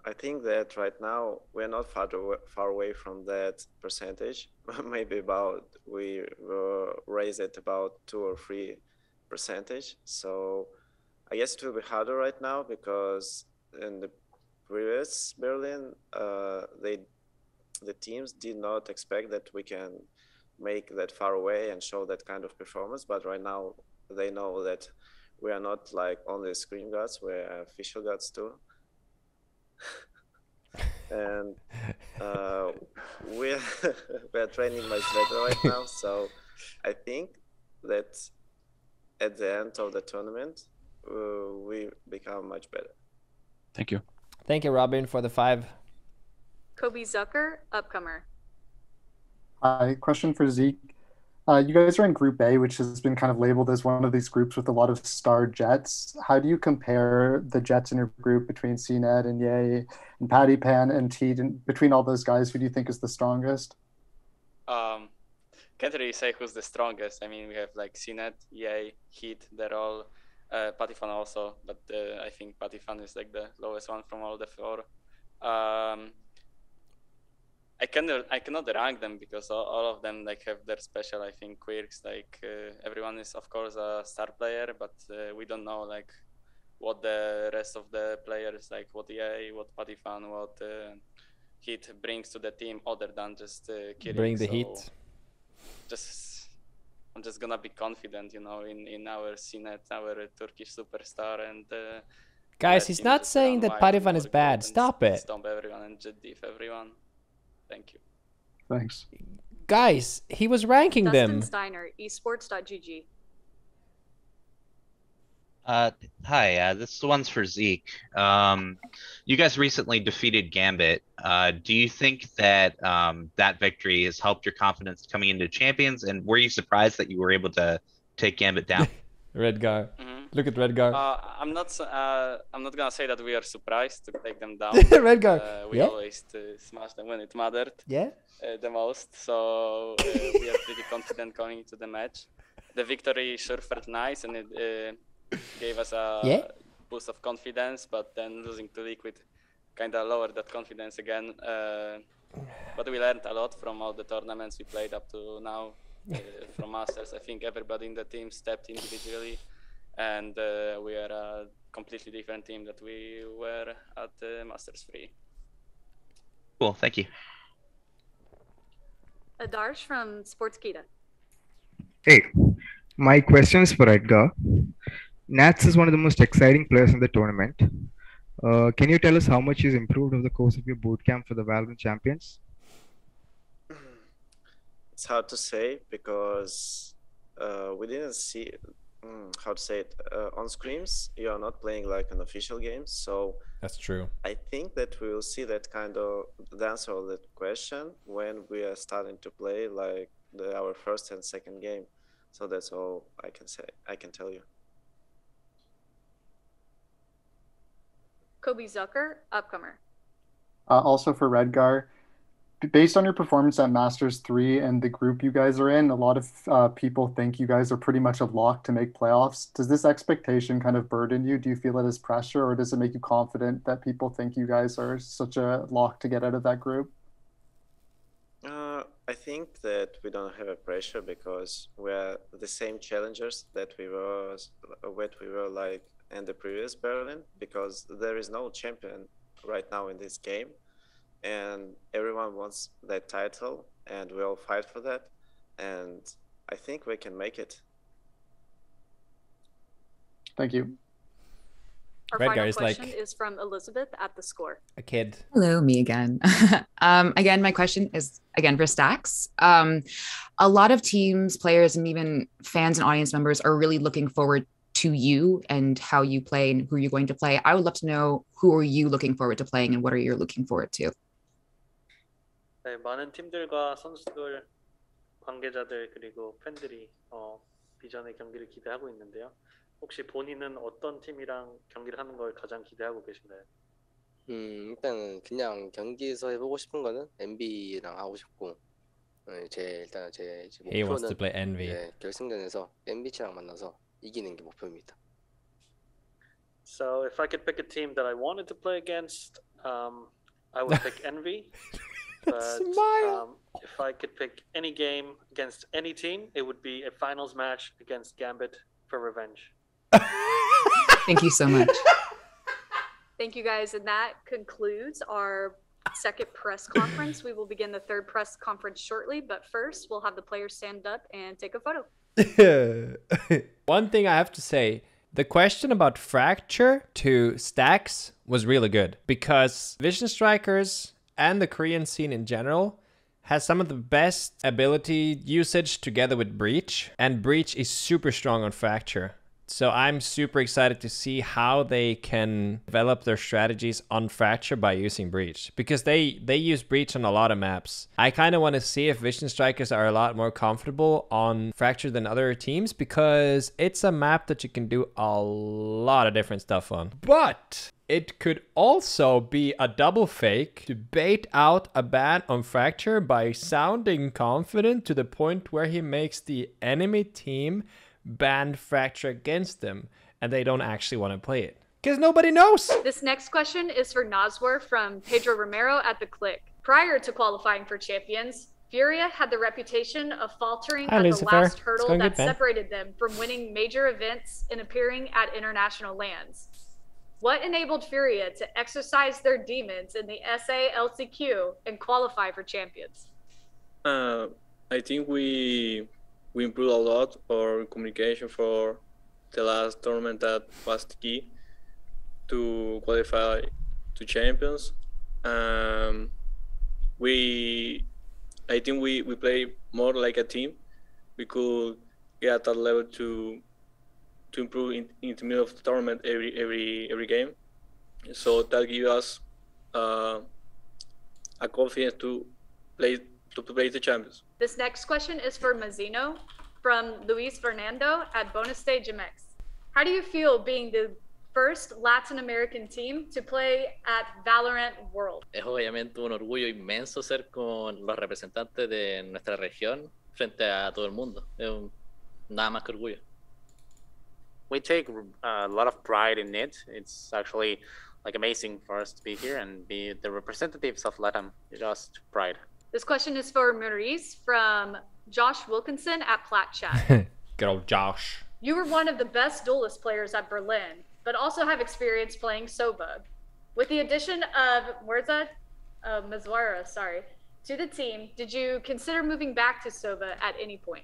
I think that right now we're not far away from that percentage. Maybe about we raise it about 2 or 3%. So I guess it will be harder right now because in the previous Berlin, the teams did not expect that we can make that far away and show that kind of performance. But right now they know that we are not like only screen gods, we're official gods too. And we are training much better right now, so I think that at the end of the tournament we become much better. Thank you. Thank you, Robin, for the 5. Kobe Zucker, upcomer. Hi, question for Zeke. You guys are in Group A, which has been kind of labeled as one of these groups with a lot of star Jets. How do you compare the Jets in your group between CNET and Ye and Patty Pan and Teed? And between all those guys, who do you think is the strongest? Can't really say who's the strongest. I mean, we have like CNET, Ye, Heat, they're all, Patifan also, but I think Patifan is like the lowest one from all the 4. I cannot rank them because all of them like have their special, I think, quirks. Like everyone is of course a star player, but we don't know like what the rest of the players, like what EA, what Patifan, what Heat brings to the team other than just killing. Bring the heat. I'm just gonna be confident, you know, in our CNET, our Turkish superstar, and guys, he's not saying that Patifan is bad. Stop it. Stomp everyone and jet diff everyone. Thank you. Thanks. Guys, he was ranking Dustin them. Steiner, esports.gg. Hi, this one's for Zeke. You guys recently defeated Gambit. Do you think that that victory has helped your confidence coming into champions? And were you surprised that you were able to take Gambit down? Red guy. Look at Redgar. I'm not gonna say that we are surprised to take them down. Redgar. We always smash them when it mattered. Yeah. The most. So we are pretty confident going into the match. The victory sure felt nice, and it gave us a boost of confidence. But then losing to Liquid kind of lowered that confidence again. But we learned a lot from all the tournaments we played up to now. From Masters, I think everybody in the team stepped individually, and we are a completely different team that we were at Masters 3. Cool, thank you. Adarsh from Sportskeeda. Hey, my question is for Edgar. Nats is one of the most exciting players in the tournament. Can you tell us how much he's improved over the course of your bootcamp for the Valorant Champions? It's hard to say because we didn't see how to say it on scrims. You are not playing like an official game, so that's true. I think that we will see that kind of the answer of that question when we are starting to play like our first and second game. So that's all I can say. I can tell you. Kobe Zucker, upcomer. Also for Redgar, based on your performance at Masters 3 and the group you guys are in, a lot of people think you guys are pretty much a lock to make playoffs. Does this expectation kind of burden you? Do you feel it as pressure, or does it make you confident that people think you guys are such a lock to get out of that group? I think that we don't have a pressure because we're the same challengers that we were like in the previous Berlin, because there is no champion right now in this game. And everyone wants that title, and we all fight for that. And I think we can make it. Thank you. Our final question is from Elizabeth at The Score. A kid. Hello, me again. Again, my question is again for Stacks. A lot of teams, players, and even fans and audience members are really looking forward to you and how you play and who you're going to play. I would love to know, who are you looking forward to playing and what are you looking forward to? 네, 많은 팀들과 선수들, 관계자들 그리고 팬들이 비전의 경기를 기대하고 있는데요. 혹시 본인은 어떤 팀이랑 경기를 하는 걸 가장 기대하고 계신가요? 일단은 그냥 경기에서 해보고 싶은 거는 MB랑 하고 싶고, 일단 제 He wants to 목표는 play Envy. 결승전에서 MBC랑 만나서 이기는 게 목표입니다. So if I could pick a team that I wanted to play against, I would pick Envy. But if I could pick any game against any team, it would be a finals match against Gambit for revenge. Thank you so much. Thank you guys, and that concludes our second press conference. We will begin the third press conference shortly, but first we'll have the players stand up and take a photo. One thing I have to say, the question about Fracture to Stacks was really good, because Vision Strikers and the Korean scene in general has some of the best ability usage together with Breach, and Breach is super strong on Fracture. So I'm super excited to see how they can develop their strategies on Fracture by using Breach, because they use Breach on a lot of maps. I kind of want to see if Vision Strikers are a lot more comfortable on Fracture than other teams, because it's a map that you can do a lot of different stuff on. But it could also be a double fake to bait out a ban on Fracture by sounding confident to the point where he makes the enemy team ban Fracture against them, and they don't actually want to play it because nobody knows. This next question is for Nazwar from Pedro Romero at The Click. Prior to qualifying for Champions, Furia had the reputation of faltering at the last hurdle that separated them from winning major events and appearing at international lands. What enabled Furia to exercise their demons in the SA LCQ and qualify for Champions? I think we improved a lot our communication for the last tournament that was the key to qualify to Champions. I think we play more like a team. We could get at that level to improve in the middle of the tournament every game. So that gives us a confidence to play the Champions. This next question is for Mazzino from Luis Fernando at Bonus Stage MX. How do you feel being the first Latin American team to play at Valorant World? Es obviamente un orgullo inmenso ser con los representantes de nuestra región frente a todo el mundo. Nada más que orgullo. We take a lot of pride in it. It's actually like amazing for us to be here and be the representatives of LATAM. Just pride. This question is for Maurice from Josh Wilkinson at PlatChat. Good old Josh. You were one of the best duelist players at Berlin, but also have experience playing Sova. With the addition of Mazwara, to the team, did you consider moving back to Sova at any point?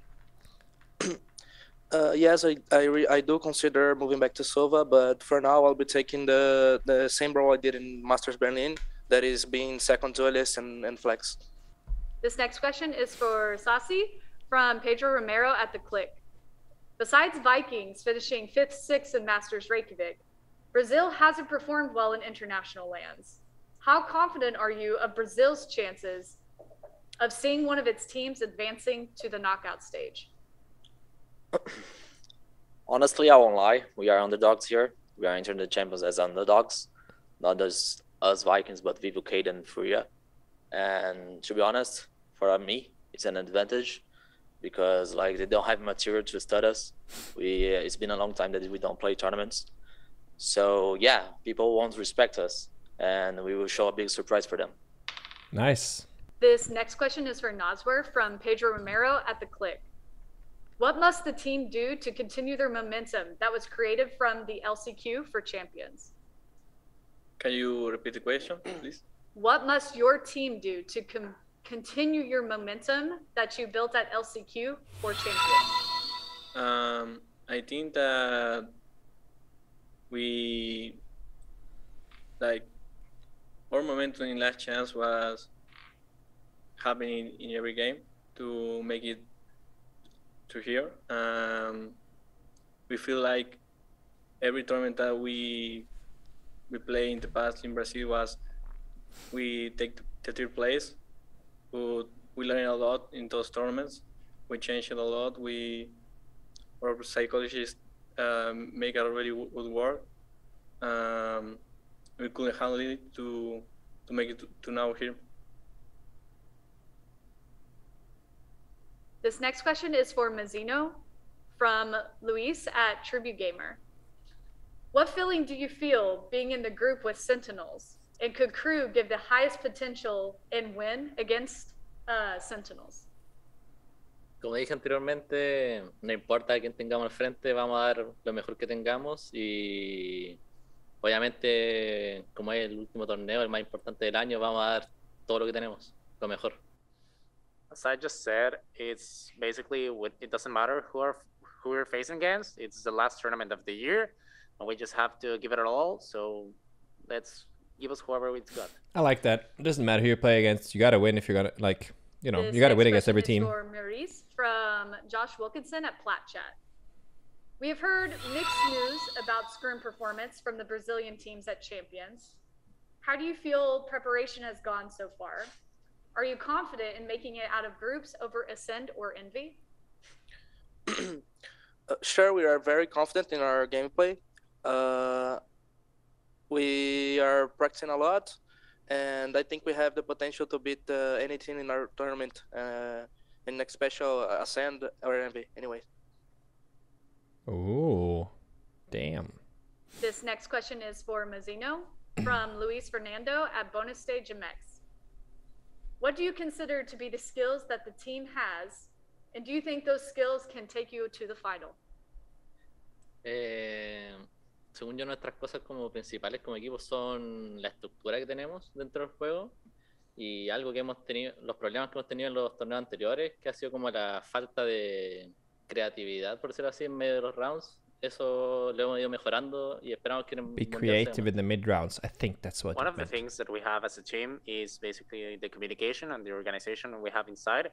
Yes, I do consider moving back to Sova, but for now I'll be taking the same role I did in Masters Berlin, that is being second duelist and flex. This next question is for Sasi from Pedro Romero at The Click. Besides Vikings finishing 5th, 6th in Masters Reykjavik, Brazil hasn't performed well in international lands. How confident are you of Brazil's chances of seeing one of its teams advancing to the knockout stage? Honestly, I won't lie. We are underdogs here. We are entering the champions as underdogs, not just us Vikings, but Vivo, Cade, and Furia. And to be honest, for me, it's an advantage because like they don't have material to stud us. It's been a long time that we don't play tournaments. So yeah, people won't respect us, and we will show a big surprise for them. Nice. This next question is for Nazwer from Pedro Romero at The Click. What must the team do to continue their momentum that was created from the LCQ for champions? Can you repeat the question, please? What must your team do to continue your momentum that you built at LCQ for champions? I think that our momentum in last chance was happening in every game to make it to here. We feel like every tournament that we play in the past in Brazil was we take the third place, but we learn a lot in those tournaments. We changed it a lot. Our psychologists make a really good work. We couldn't handle it to make it to now here. This next question is for Mazzino from Luis at Tribute Gamer. What feeling do you feel being in the group with Sentinels? And could Crew give the highest potential and win against Sentinels? Como dije anteriormente, no importa a quién tengamos al frente, vamos a dar lo mejor que tengamos y obviamente, como es el último torneo, el más importante del año, vamos a dar todo lo que tenemos, lo mejor. As I just said, it's basically it doesn't matter who we're facing against. It's the last tournament of the year, and we just have to give it all. So let's give us whoever we've got. I like that. It doesn't matter who you play against. You got to win if you're gonna you got to win against every team. For Maurice from Josh Wilkinson at PlatChat. We have heard mixed news about scrim performance from the Brazilian teams at Champions. How do you feel preparation has gone so far? Are you confident in making it out of groups over Ascend or Envy? Sure, we are very confident in our gameplay. We are practicing a lot, and I think we have the potential to beat any team in our tournament, in next special Ascend or Envy. Anyway. Oh, damn. This next question is for Mazzino from Luis Fernando at Bonus Stage MX. What do you consider to be the skills that the team has, and do you think those skills can take you to the final? Según yo, nuestras cosas como principales como equipo son la estructura que tenemos dentro del juego y algo que hemos tenido, los problemas que hemos tenido en los torneos anteriores, que ha sido como la falta de creatividad, por decirlo así, en medio de los rounds. Eso lo hemos ido mejorando y esperamos que Be creative in the mid rounds. I think that's what. One of the things that we have as a team is basically the communication and the organization we have inside.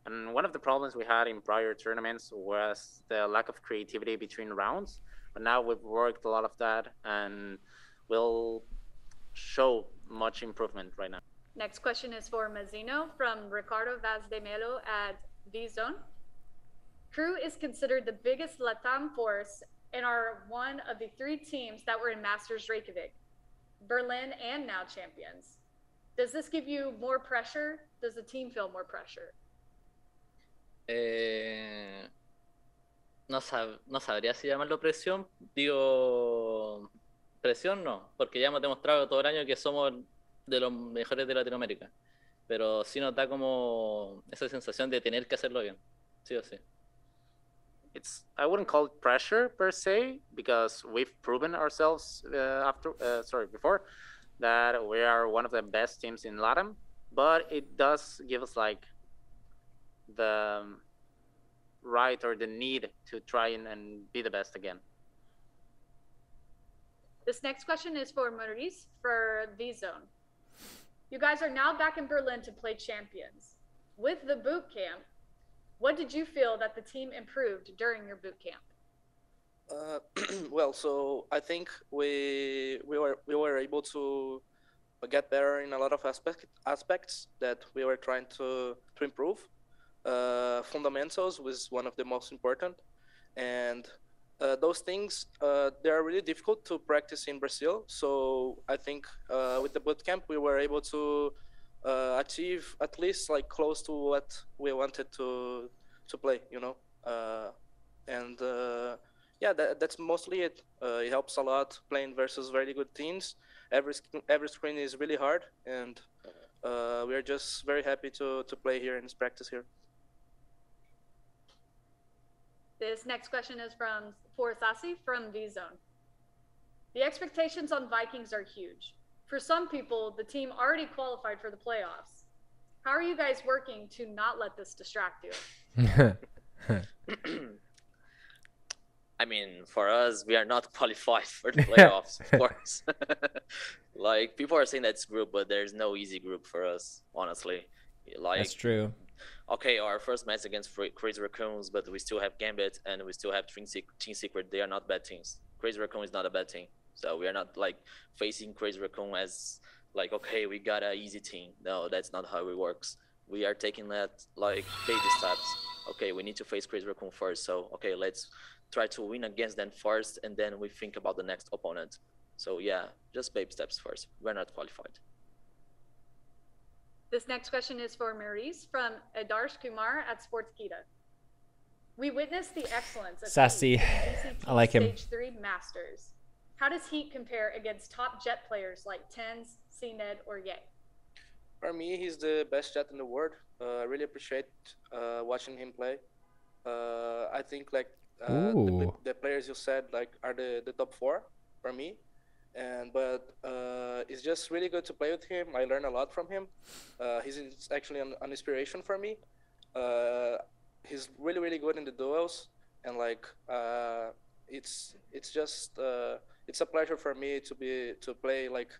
And one of the problems we had in prior tournaments was the lack of creativity between rounds. But now we've worked a lot of that and we'll show much improvement right now. Next question is for Mazzino from Ricardo Vaz de Melo at V-Zone. Crew is considered the biggest LATAM force and are one of the 3 teams that were in Masters Reykjavik, Berlin, and now champions. Does this give you more pressure? Does the team feel more pressure? No sabría si llamarlo presión. Digo, presión no, porque ya hemos demostrado todo el año que somos de los mejores de Latinoamérica. Pero sí nos da como esa sensación de tener que hacerlo bien, sí o sí. I wouldn't call it pressure per se, because we've proven ourselves before that we are one of the best teams in LATAM, but it does give us like the right or the need to try and be the best again. This next question is for Maurice for VZone. You guys are now back in Berlin to play champions. With the boot camp, what did you feel that the team improved during your boot camp? Well, so I think we were able to get better in a lot of aspects that we were trying to improve. Fundamentals was one of the most important, and those things they are really difficult to practice in Brazil. So I think with the bootcamp we were able to achieve at least like close to what we wanted to play, you know. Yeah, that's mostly it. It helps a lot playing versus very good teams. Every screen is really hard, and we are just very happy to play here and practice here. This next question is for Sasi from VZone. The expectations on Vikings are huge. For some people, the team already qualified for the playoffs. How are you guys working to not let this distract you? I mean, for us, we are not qualified for the playoffs, of course. Like, people are saying that's group, but there's no easy group for us, honestly. Like, that's true. Okay, our first match against Crazy Raccoons, but we still have Gambit and we still have Team Secret. They are not bad teams. Crazy Raccoon is not a bad team. So we are not like facing Crazy Raccoon as like, okay, we got an easy team. No, that's not how it works. We are taking that like baby steps. Okay, we need to face Crazy Raccoon first. So, okay, let's try to win against them first, and then we think about the next opponent. So yeah, just baby steps first. We're not qualified. This next question is for Maurice from Adarsh Kumar at Sportskeeda. We witnessed the excellence of Sassy. VCT I like him. Stage 3 Masters. How does Heat compare against top Jet players like Tens, CNED, or Ye? For me, he's the best Jet in the world. I really appreciate watching him play. I think like the players you said like are the top 4 for me. But it's just really good to play with him. I learn a lot from him. He's actually an inspiration for me. He's really good in the duels, and like it's just it's a pleasure for me to play like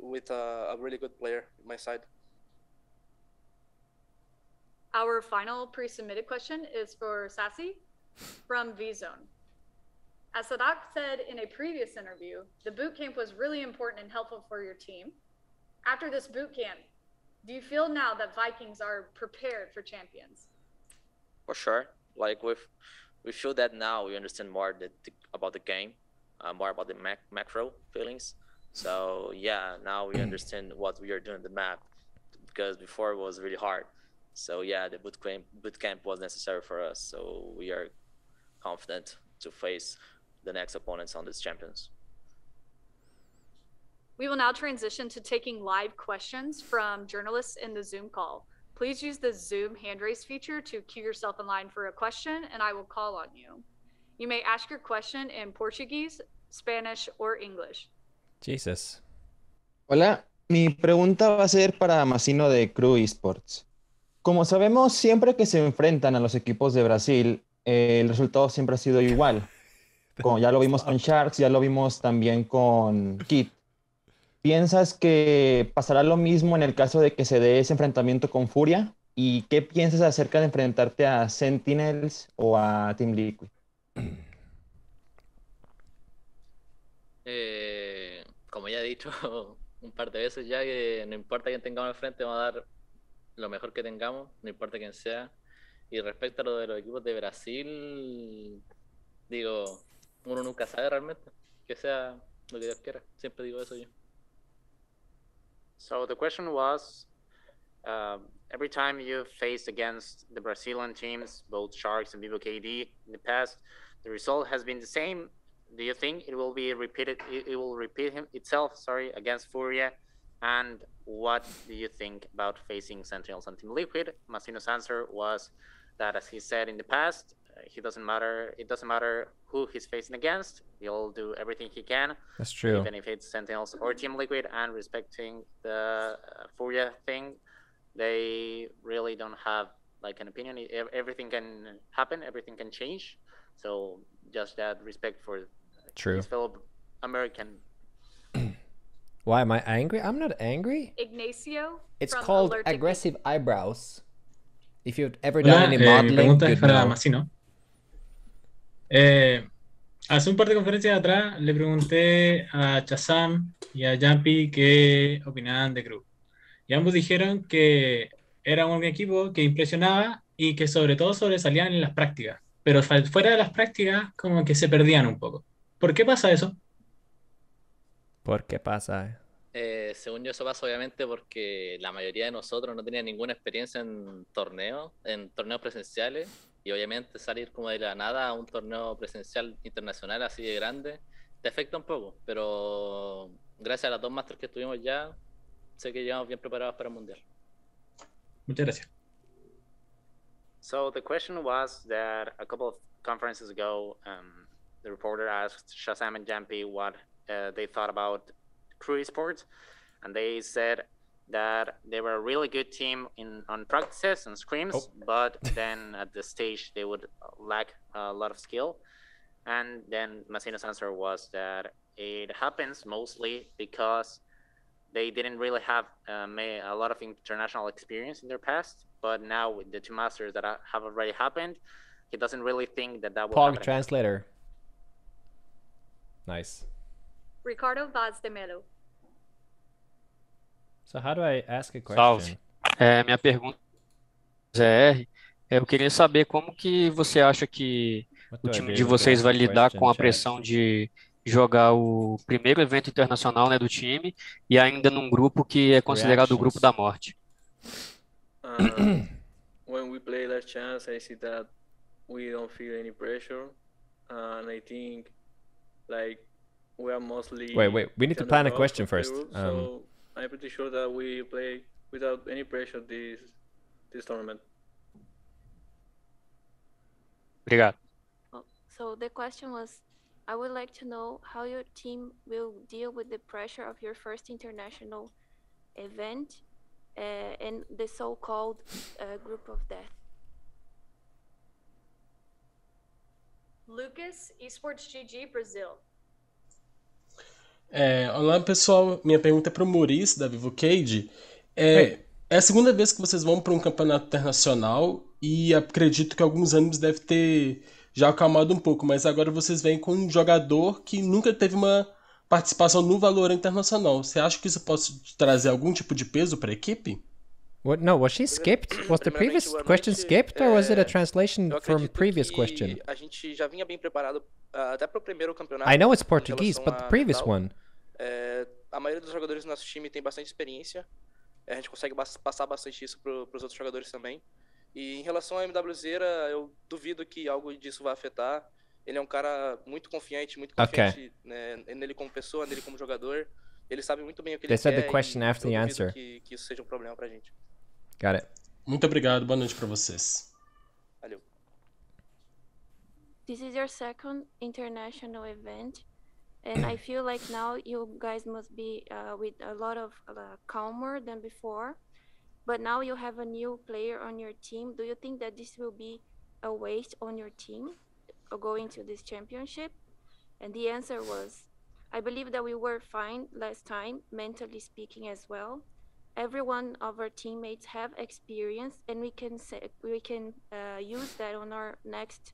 with a really good player at my side. Our final pre-submitted question is for Sassy from VZone. As Sadak said in a previous interview, the boot camp was really important and helpful for your team. After this boot camp, do you feel now that Vikings are prepared for champions? For sure. Like we feel that now we understand more about the game, more about the macro feelings. So yeah, now we understand what we are doing in the map, because before it was really hard. So yeah, the boot camp was necessary for us. So we are confident to face the next opponents on this champions. We will now transition to taking live questions from journalists in the Zoom call. Please use the Zoom hand raise feature to queue yourself in line for a question, and I will call on you. You may ask your question in Portuguese, Spanish, or English. Jesus. Hola, mi pregunta va a ser para Masino de Crew Esports. Como sabemos, siempre que se enfrentan a los equipos de Brasil, el resultado siempre ha sido igual. Como ya lo vimos con Sharks, ya lo vimos también con Kit. ¿Piensas que pasará lo mismo en el caso de que se dé ese enfrentamiento con Furia? ¿Y qué piensas acerca de enfrentarte a Sentinels o a Team Liquid? Como ya he dicho un par de veces ya, que no importa quién tengamos al frente, vamos a dar lo mejor que tengamos, no importa quién sea. Y respecto a lo de los equipos de Brasil, digo, uno nunca sabe realmente. Que sea lo que Dios quiera. Siempre digo eso yo. So the question was, every time you've faced against the Brazilian teams, both Sharks and Vivo KD in the past, the result has been the same. Do you think it will be repeated? It will repeat itself, against Furia? And what do you think about facing Sentinels on Team Liquid? Masino's answer was that, as he said in the past, it doesn't matter who he's facing against. He'll do everything he can. That's true. Even if it's Sentinels or Team Liquid, and respecting the Furia thing, they really don't have like an opinion. Everything can happen. Everything can change. So just that respect for his fellow American. Why am I angry? I'm not angry. Ignacio. It's from called Allergic aggressive eyebrows. If you've ever done any Mi modeling, pregunta es you'd para know. Masino. Hace un par de conferencias atrás le pregunté a ShahZaM y a Jamppi qué opinaban de Cruz. Y ambos dijeron que era un equipo que impresionaba y que sobre todo sobresalían en las prácticas. Pero fuera de las prácticas como que se perdían un poco. ¿Por qué pasa eso? ¿Por qué pasa? Según yo, eso pasa obviamente porque la mayoría de nosotros no tenía ninguna experiencia en torneos presenciales, y obviamente salir como de la nada a un torneo presencial internacional así de grande te afecta un poco, pero gracias a las 2 Masters que estuvimos ya, sé que llegamos bien preparados para el Mundial. Muchas gracias. So the question was that a couple of conferences ago, the reporter asked ShahZaM and Jamppi what they thought about Crew Esports, and they said that they were a really good team on practices and scrims, but then at the stage they would lack a lot of skill. And then Masino's answer was that it happens mostly because they didn't really have a lot of international experience in their past, but now with the 2 Masters that have already happened, he doesn't really think that will Pog happen. translator. Nice. Ricardo Vaz de Melo. So how do I ask a Salve. question? Minha pergunta é, eu queria saber como que você acha que o time de vocês vai lidar com a pressão de jogar o primeiro evento internacional, né, do time, e ainda num grupo que é considerado o grupo da morte. When we play Last Chance, I see that we don't feel any pressure, and I think like we are mostly. Wait. We need to plan a question first. So I'm pretty sure that we play without any pressure this tournament. Obrigado. So the question was, I would like to know how your team will deal with the pressure of your first international event and the so-called group of death. Lucas, Esports GG Brazil. Olá pessoal, minha pergunta é para o Maurice da Vivo Cade. É a segunda vez que vocês vão para um campeonato internacional e acredito que alguns ânimos devem ter já acalmado um pouco, mas agora vocês vêm com um jogador que nunca teve uma participação no Valorant internacional. Você acha que isso pode trazer algum tipo de peso para a equipe? What? No, was she skipped? Was the previous question skipped, or was it a translation from previous question? A gente já vinha bem preparado até para o primeiro campeonato. I know it's Portuguese, but the previous one. A maioria dos jogadores do nosso time tem bastante experiência. A gente consegue passar bastante isso para os outros jogadores também. E em relação à MWZera, eu duvido que algo disso vai afetar. Ele é um cara muito confiante, né, nele como pessoa, nele como jogador. Ele sabe muito bem o que ele quer. They said the question after the answer. Que isso seja um problema pra gente. Got it. Muito obrigado, boa noite para vocês. Valeu. This is your second international event, and I feel like now you guys must be with a lot of calmer than before. But now you have a new player on your team. Do you think that this will be a waste on your team going to this championship? And the answer was, I believe that we were fine last time, mentally speaking as well. Every one of our teammates have experience, and we can use that on our next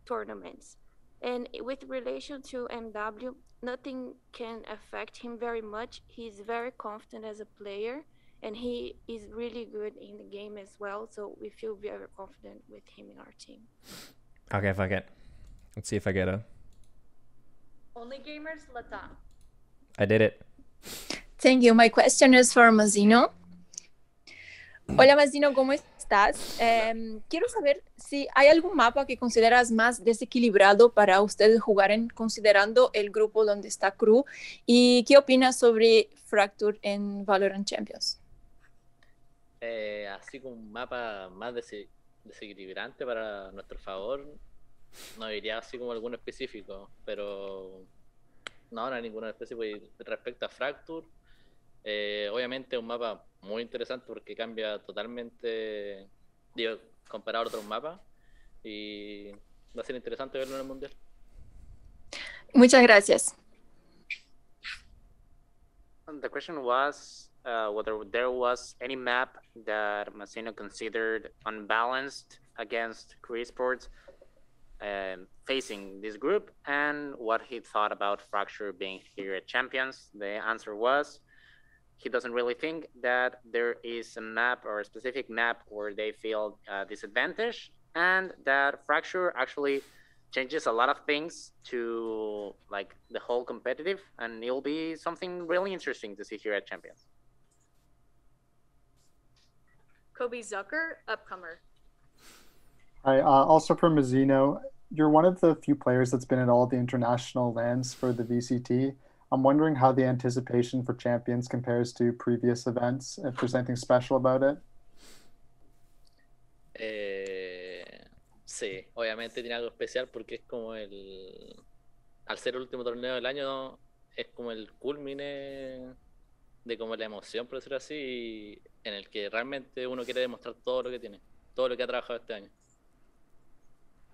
tournaments. And with relation to MW, nothing can affect him very much. He's very confident as a player, and he is really good in the game as well. So we feel very confident with him in our team. Okay, fuck it. Let's see if I get a Only Gamers Latam. I did it. Thank you. My question is for Mazino. Hola Mazino, ¿cómo estás? Quiero saber si hay algún mapa que consideras más desequilibrado para ustedes jugar en, considerando el grupo donde está Crew, y qué opinas sobre Fracture en Valorant Champions. Así como un mapa más desequilibrante para nuestro favor, no diría así como alguno específico, pero no hay ninguno específico. Y respecto a Fracture, obviamente es un mapa muy interesante porque cambia totalmente, digo, comparado a otros mapas, y va a ser interesante verlo en el Mundial. Muchas gracias. The question was whether there was any map that Masino considered unbalanced against Korea Sports facing this group, and what he thought about Fracture being here at Champions. The answer was he doesn't really think that there is a map or a specific map where they feel disadvantaged, and that Fracture actually changes a lot of things to like the whole competitive, and it'll be something really interesting to see here at Champions. Kobe Zucker, upcomer. Hi, also for Mazzino, you're one of the few players that's been at all the international lands for the VCT. I'm wondering how the anticipation for Champions compares to previous events, if there's anything special about it. Sí, obviamente tiene algo especial porque es como al ser el último torneo del año, es como el culmine de como la emoción, por decirlo así, en el que realmente uno quiere demostrar todo lo que tiene, todo lo que ha trabajado este año.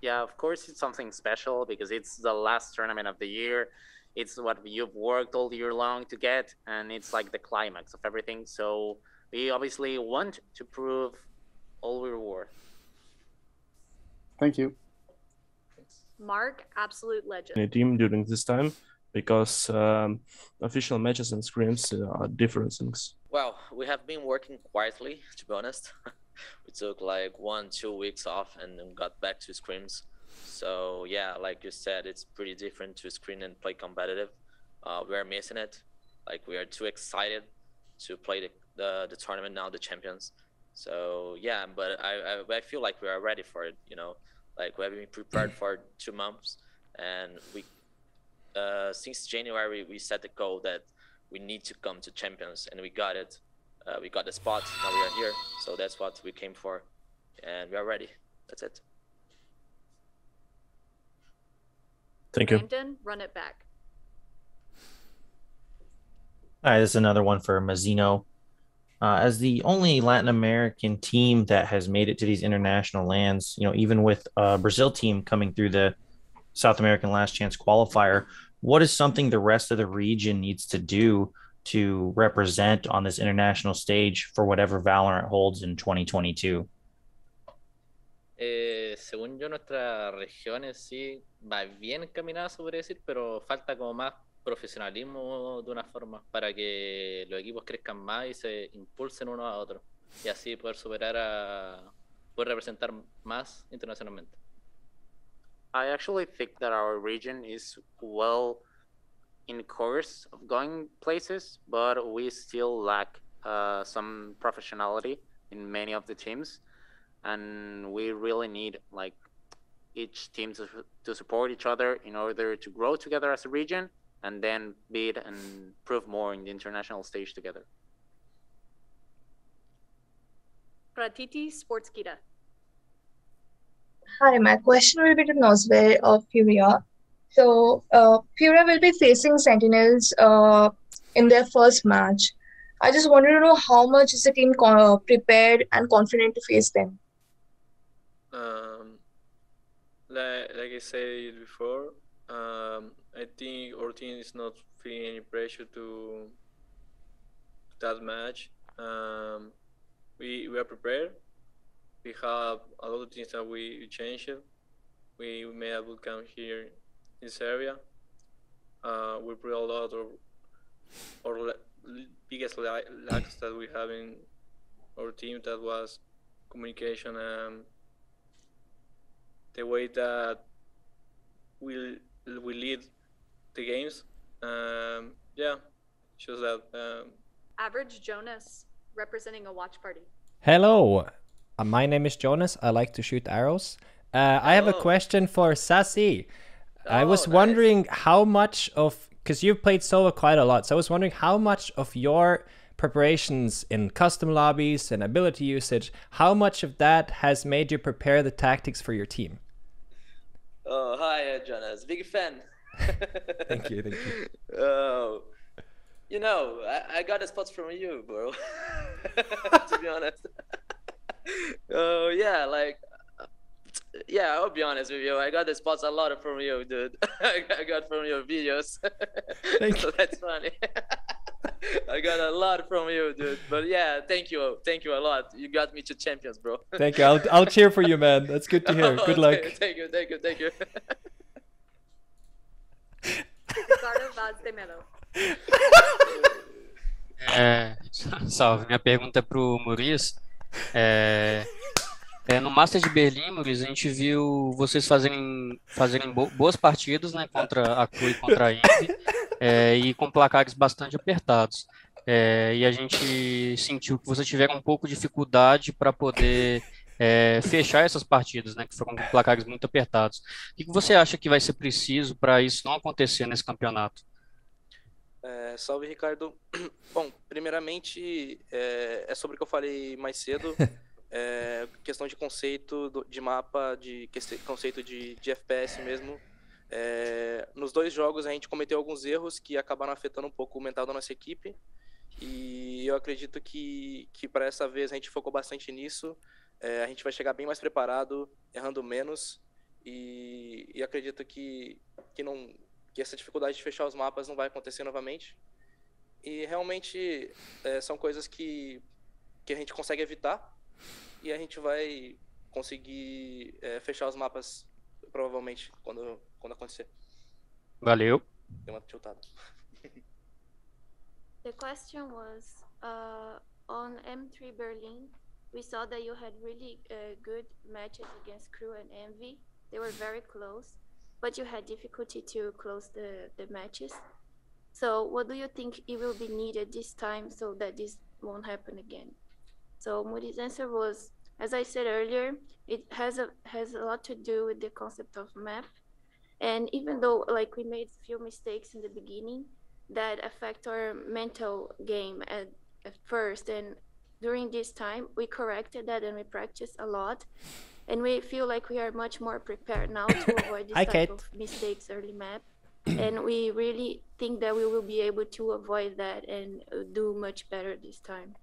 Yeah, of course it's something special because it's the last tournament of the year. It's what you've worked all year long to get, and it's like the climax of everything. So we obviously want to prove all we're worth. Thank you. Mark, absolute legend. A team during this time because official matches and scrims are different things. Well, we have been working quietly, to be honest. We took like 1-2 weeks off and then got back to scrims. So yeah, like you said, it's pretty different to screen and play competitive. We're missing it. Like we are too excited to play the tournament now, the Champions. So yeah, but I feel like we are ready for it, you know. Like we have been prepared for 2 months, and we since January we set the goal that we need to come to Champions, and we got it. We got the spot. Now we are here, so that's what we came for, and we are ready. That's it. Thank you. Brandon, run it back. Hi, this is another one for Mazzino. As the only Latin American team that has made it to these international lands, you know, even with a Brazil team coming through the South American Last Chance qualifier, what is something the rest of the region needs to do to represent on this international stage for whatever Valorant holds in 2022? Según yo, nuestra región en sí va bien encaminada, se podría decir, pero falta como más profesionalismo de una forma para que los equipos crezcan más y se impulsen uno a otro, y así poder poder representar más internacionalmente. I actually think that our region is well in course of going places, but we still lack some professionality in many of the teams, and we really need like each team to support each other in order to grow together as a region and then bid and prove more in the international stage together. Pratiti Sportskita. Hi, my question will be to Noswell of Furia. So, Furia will be facing Sentinels in their first match. I just wanted to know how much is the team prepared and confident to face them? Like I said before, I think our team is not feeling any pressure to that match. We are prepared. We have a lot of things that we changed. We made a bootcamp here in this area. We put a lot of our biggest lacks that we have in our team, that was communication and the way that we lead the games. Yeah, shows that. AverageJonas, representing a watch party. Hello, my name is Jonas. I like to shoot arrows. I have a question for Sassy. I was wondering how much of, because you've played solo quite a lot, so I was wondering how much of your preparations in custom lobbies and ability usage, how much of that has made you prepare the tactics for your team? Oh, hi, Jonas. Big fan. Thank you, thank you. You know, I got the spots from you, bro. To be honest. Oh, yeah, like, yeah, I'll be honest with you. I got the spots a lot from you, dude. I got from your videos. So that's funny. I got a lot from you, dude. But yeah, thank you a lot. You got me to champions, bro. Thank you. I'll cheer for you, man. That's good to hear. Good luck. Thank you. Ricardo Vaz de Melo. Salve, minha pergunta é pro Muriz. No Master de Berlim, Muriz, a gente viu vocês fazerem boas partidas, né, contra a Cru e contra a Envy, e com placares bastante apertados. E a gente sentiu que vocês tiveram um pouco de dificuldade para poder fechar essas partidas, né, que foram com placares muito apertados. O que você acha que vai ser preciso para isso não acontecer nesse campeonato? Salve, Ricardo. Bom, primeiramente, é sobre o que eu falei mais cedo, questão de conceito de mapa, conceito de FPS mesmo. Nos dois jogos a gente cometeu alguns erros que acabaram afetando um pouco o mental da nossa equipe, e eu acredito que para essa vez a gente focou bastante nisso. A gente vai chegar bem mais preparado, errando menos, e acredito que essa dificuldade de fechar os mapas não vai acontecer novamente. E realmente são coisas que a gente consegue evitar, e a gente vai conseguir fechar os mapas provavelmente quando acontecer. Valeu. Deu uma tiltada. The question was, on M3 Berlin, we saw that you had really good matches against Crew and Envy. They were very close, but you had difficulty to close the matches. So what do you think it will be needed this time so that this won't happen again? So Moody's answer was, as I said earlier, it has a lot to do with the concept of map. And even though like we made a few mistakes in the beginning that affect our mental game at first, and during this time we corrected that and we practiced a lot, and we feel like we are much more prepared now to avoid this type of mistakes early map. And we really think that we will be able to avoid that and do much better this time.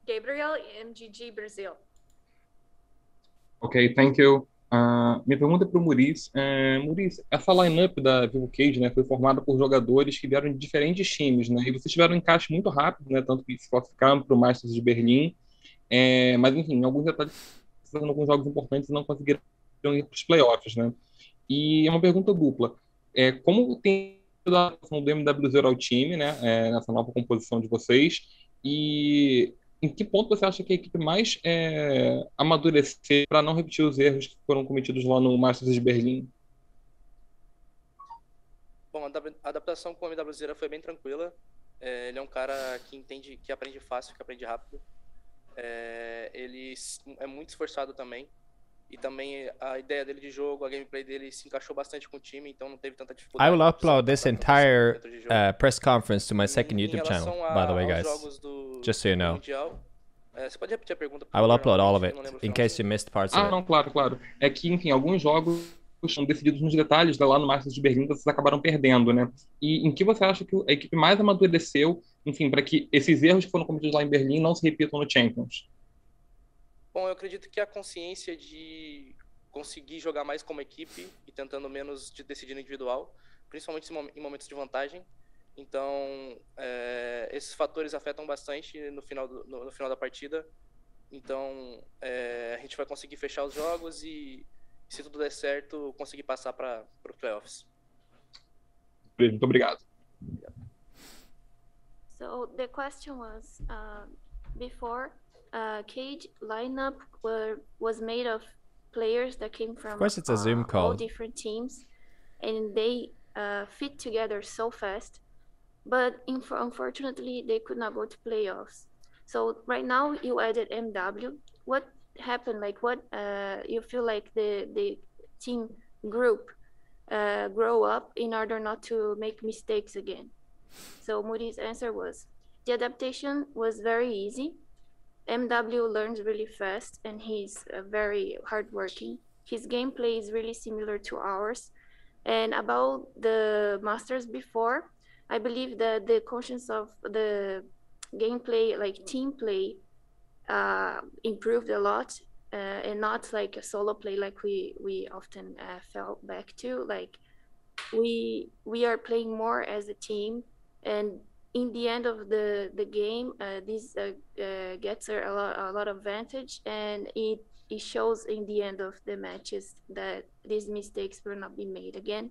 Gabriel, MGG Brazil. Ok, thank you. Minha pergunta é para o Muriz. Muriz, essa lineup da Vivo Cage, né, foi formada por jogadores que vieram de diferentes times, né, e vocês tiveram um encaixe muito rápido, né, tanto que se classificaram para o Masters de Berlim, mas enfim, em alguns detalhes, fazendo alguns jogos importantes e não conseguiram ir para os playoffs, né. E é uma pergunta dupla. Como tem a adaptação do MW0 ao time, né, nessa nova composição de vocês, e em que ponto você acha que a equipe mais amadurecer para não repetir os erros que foram cometidos lá no Masters de Berlim? Bom, a adaptação com o MW0 foi bem tranquila. Ele é um cara que entende, que aprende fácil, que aprende rápido. Ele é muito esforçado também. E também a ideia dele de jogo, a gameplay dele se encaixou bastante com o time, então não teve tanta dificuldade. I will upload this entire press conference to my second YouTube channel, by the way, guys. Just so you know. Você pode repetir a pergunta? I will upload all of it, in case you missed parts of it. Não, claro. É que, enfim, alguns jogos são decididos nos detalhes, lá no Masters de Berlim vocês acabaram perdendo, né? E em que você acha que a equipe mais amadureceu, enfim, para que esses erros que foram cometidos lá em Berlim não se repitam no Champions? Bom, eu acredito que a consciência de conseguir jogar mais como equipe e tentando menos de decidir no individual, principalmente em momentos de vantagem. Então, esses fatores afetam bastante no final da partida. Então, a gente vai conseguir fechar os jogos e, se tudo der certo, conseguir passar para os playoffs. Muito obrigado. So the question was, before, Cage lineup was made of players that came from of course it's a Zoom call. all different teams, and they fit together so fast. But unfortunately, they could not go to playoffs. So right now, you added MW. What happened? Like, what you feel like the team group grow up in order not to make mistakes again? So Moody's answer was, the adaptation was very easy. MW learns really fast, and he's very hardworking. His gameplay is really similar to ours. And about the Masters before, I believe that the conscience of the gameplay, like team play, improved a lot, and not like a solo play like we often fell back to. Like we are playing more as a team, and in the end of the game, this gets her a lot of advantage, and it shows in the end of the matches that these mistakes will not be made again.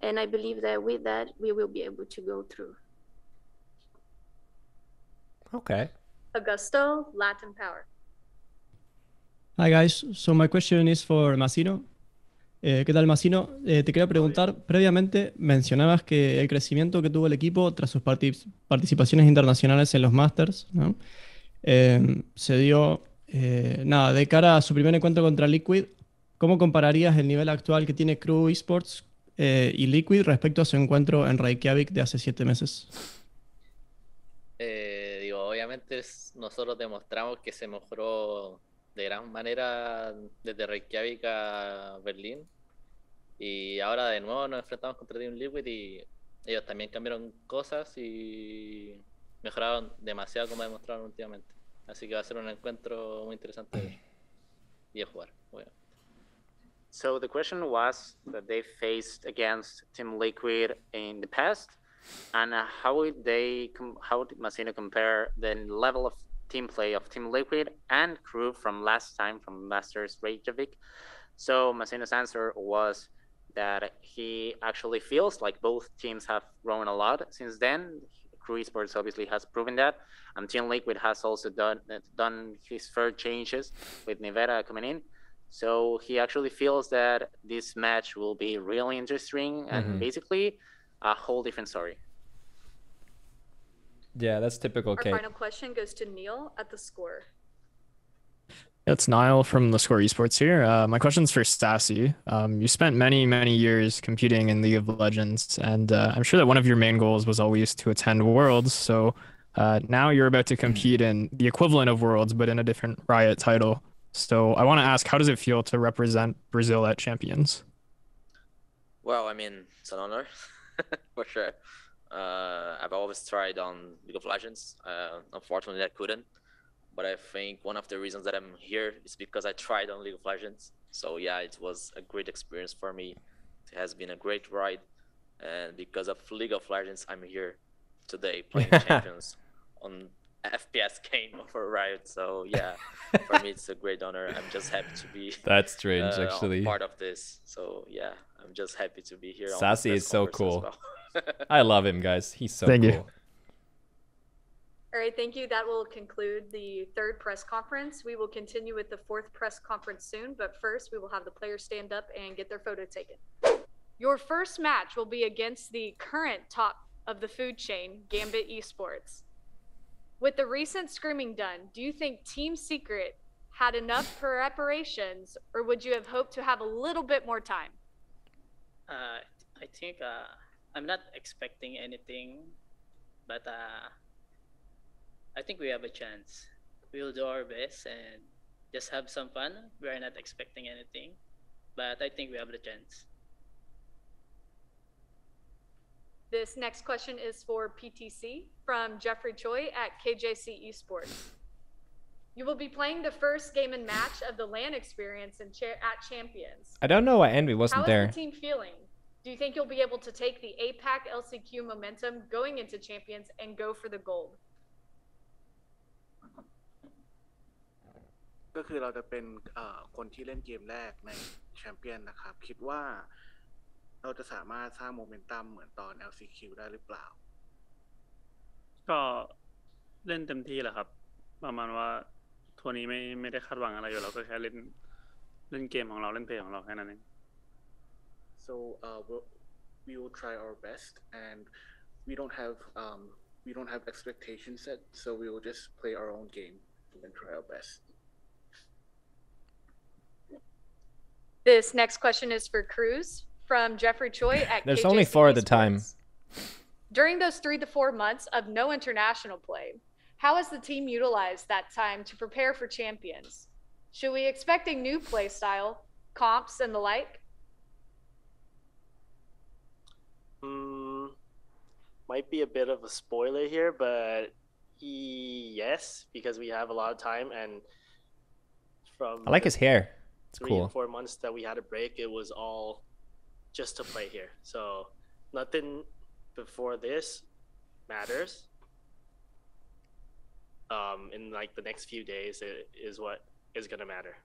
And I believe that with that, we will be able to go through. Okay. Augusto, Latin Power. Hi guys, so my question is for Masino. ¿Qué tal, Masino? Te quería preguntar, previamente mencionabas que el crecimiento que tuvo el equipo tras sus participaciones internacionales en los Masters, ¿no? Se dio, nada, de cara a su primer encuentro contra Liquid. ¿Cómo compararías el nivel actual que tiene Crew Esports y Liquid respecto a su encuentro en Reykjavik de hace 7 meses? Obviamente nosotros demostramos que se mejoró de gran manera desde Reykjavik a Berlín, y ahora de nuevo nos enfrentamos contra Team Liquid y ellos también cambiaron cosas y mejoraron demasiado como demostraron últimamente, así que va a ser un encuentro muy interesante de ver y de jugar, obviamente. So the question was that they faced against Team Liquid in the past, and how would Masino compare the level of team play of Team Liquid and Crew from last time from Masters Reykjavik? So Masino's answer was that he actually feels like both teams have grown a lot since then. Crew Esports obviously has proven that, and Team Liquid has also done his fair changes with Nivera coming in. So he actually feels that this match will be really interesting and basically a whole different story. Yeah, that's typical. Our final question goes to Neil at the Score. It's Niall from the Score Esports here. My question's for Stassi. You spent many, many years competing in League of Legends, and I'm sure that one of your main goals was always to attend Worlds. So now you're about to compete in the equivalent of Worlds, but in a different Riot title. So I want to ask, how does it feel to represent Brazil at Champions? Well, I mean, it's an honor, for sure. I've always tried on League of Legends. Unfortunately, I couldn't. But I think one of the reasons that I'm here is because I tried on League of Legends. So yeah, it was a great experience for me. It has been a great ride. And because of League of Legends, I'm here today playing Champions on FPS game for Riot. So yeah, for me, it's a great honor. I'm just happy to be That's strange, actually. part of this. So yeah, I'm just happy to be here. Sassy is so cool. Well. I love him, guys. He's so Thank cool. You. All right, thank you. That will conclude the 3rd press conference. We will continue with the 4th press conference soon, but first we will have the players stand up and get their photo taken. Your first match will be against the current top of the food chain, Gambit Esports. With the recent scrimming done, do you think Team Secret had enough preparations, or would you have hoped to have a little bit more time? I think I'm not expecting anything, but I think we have a chance. We'll do our best and just have some fun. We are not expecting anything, but I think we have the chance. This next question is for PTC from Jeffrey Choi at KJC Esports. You will be playing the first game and match of the LAN experience at Champions. I don't know why Envy wasn't there. How is the team feeling? Do you think you'll be able to take the APAC LCQ momentum going into Champions and go for the gold? ก็คือเราจะเป็นคนที่เล่นเกมแรกในแชมเปี้ยนนะครับคิดว่าเราจะสามารถสร้างโมเมนตัมเหมือนตอน LCQ ได้หรือเปล่าก็เล่นเต็มที่แหละครับประมาณว่าทัวร์นี้ไม่ได้คาดหวังอะไรอยู่เราก็แค่เล่นเกมของเราเล่นเพลงของเราแค่นั้นเอง So we will try our best, and we don't have expectations set, so we will just play our own game and try our best. This next question is for Cruz from Jeffrey Choi at There's KJC only 4 at the time. Esports. During those 3 to 4 months of no international play, how has the team utilized that time to prepare for champions? Should we expect a new play style, comps, and the like? Might be a bit of a spoiler here, but yes, because we have a lot of time, and from I like his hair. It's 3 cool. and 4 months that we had a break, it was all just to play here. So nothing before this matters. In like the next few days is what is gonna matter.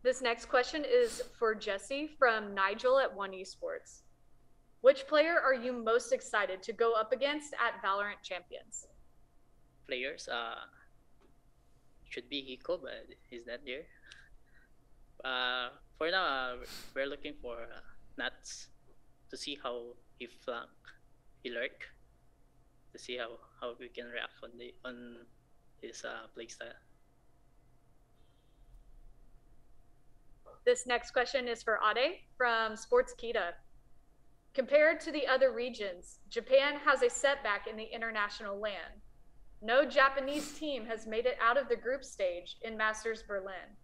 This next question is for Jesse from Nigel at One Esports. Which player are you most excited to go up against at Valorant Champions? Players, should be Hiko, but he's not there. For now, we're looking for Nuts to see how he flank, he lurk, to see how we can react on his playstyle. This next question is for Ade from Sports Kita. Compared to the other regions, Japan has a setback in the international LAN. No Japanese team has made it out of the group stage in Masters Berlin.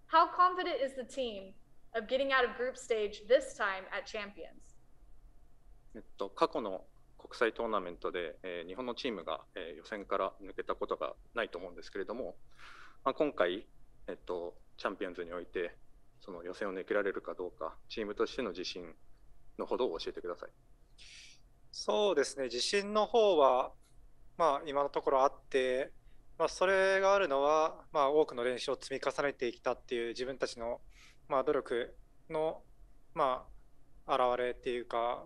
How confident is the team of getting out of group stage this time at Champions? 過去の国際トーナメントで、日本のチームが、予選から抜けたことがないと思うんですけれども、今回、チャンピオンズにおいてその予選を抜けられるかどうか、チームとしての自信のほどを教えてください。そうですね、自信の方は、今のところあって、それがあるのは、多くの練習を積み重ねてきたっていう自分たちの、努力の、表れっていうか、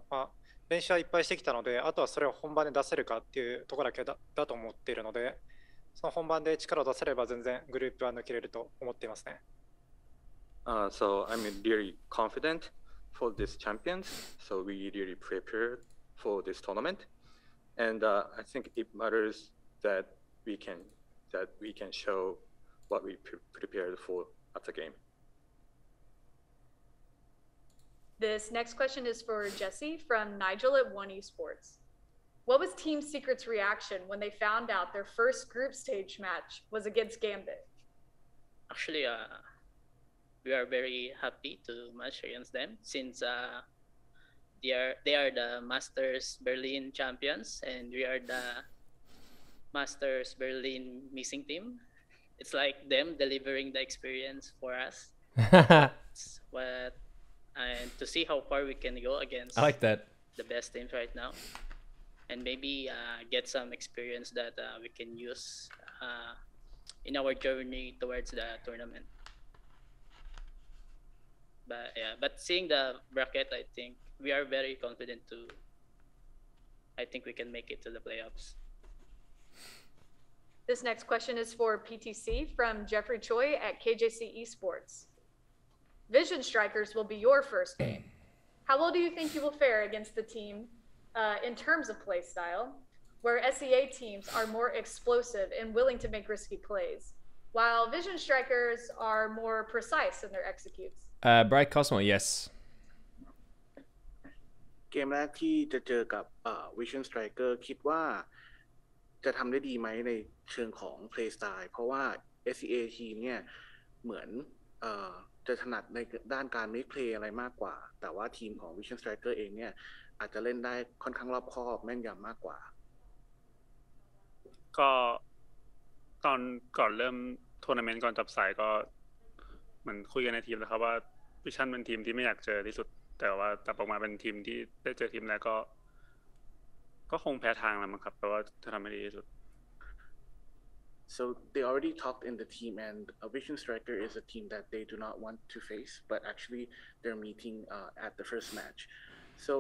練習はいっぱいしてきたので、あとはそれを本番で出せるかっていうところだけだと思っているので、その本番で力を出せれば全然グループは抜けれると思っていますね。So I'm really confident for this champions. So we really prepared for this tournament, and I think it matters that we can show what we prepared for at the game. This next question is for Jesse from Nigel at One Esports. What was Team Secret's reaction when they found out their first group stage match was against Gambit? Actually, we are very happy to match against them since they are the Masters Berlin champions and we are the Masters Berlin missing team. It's like them delivering the experience for us. And to see how far we can go against I like that. the best teams right now, and maybe get some experience that we can use in our journey towards the tournament. But seeing the bracket, I think we are very confident I think we can make it to the playoffs. This next question is for PTC from Jeffrey Choi at KJC Esports. Vision Strikers will be your first game. How well do you think you will fare against the team in terms of play style, where SEA teams are more explosive and willing to make risky plays, while Vision Strikers are more precise in their executes? Bright Cosmo, yes. เกมแรกที่จะเจอกับVision Striker คิดว่าจะทำได้ดีไหมในเชิงของ play style เพราะว่า SEA ทีมเนี่ยเหมือนจะถนัดในด้านการ make play อะไรมากกว่าแต่ว่าทีมของ Vision Striker เองเนี่ยอาจจะเล่นได้ค่อนข้างรอบคอบแม่นยำมากกว่าก็ตอนก่อนเริ่มทัวร์นาเมนต์ก่อนจับสายก็เหมือนคุยกันในทีมนะครับว่าวิชั่นเป็นทีมที่ไม่อยากเจอที่สุดแต่ว่าจับออกมาเป็นทีมที่ได้เจอทีมแล้วก็คงแพ้ทางแล้วมั้งครับแต่ว่าจะทำให้ดีที่สุด So they already talked in the team, and Vision Striker is a team that they do not want to face, but actually they're meeting at the first match. So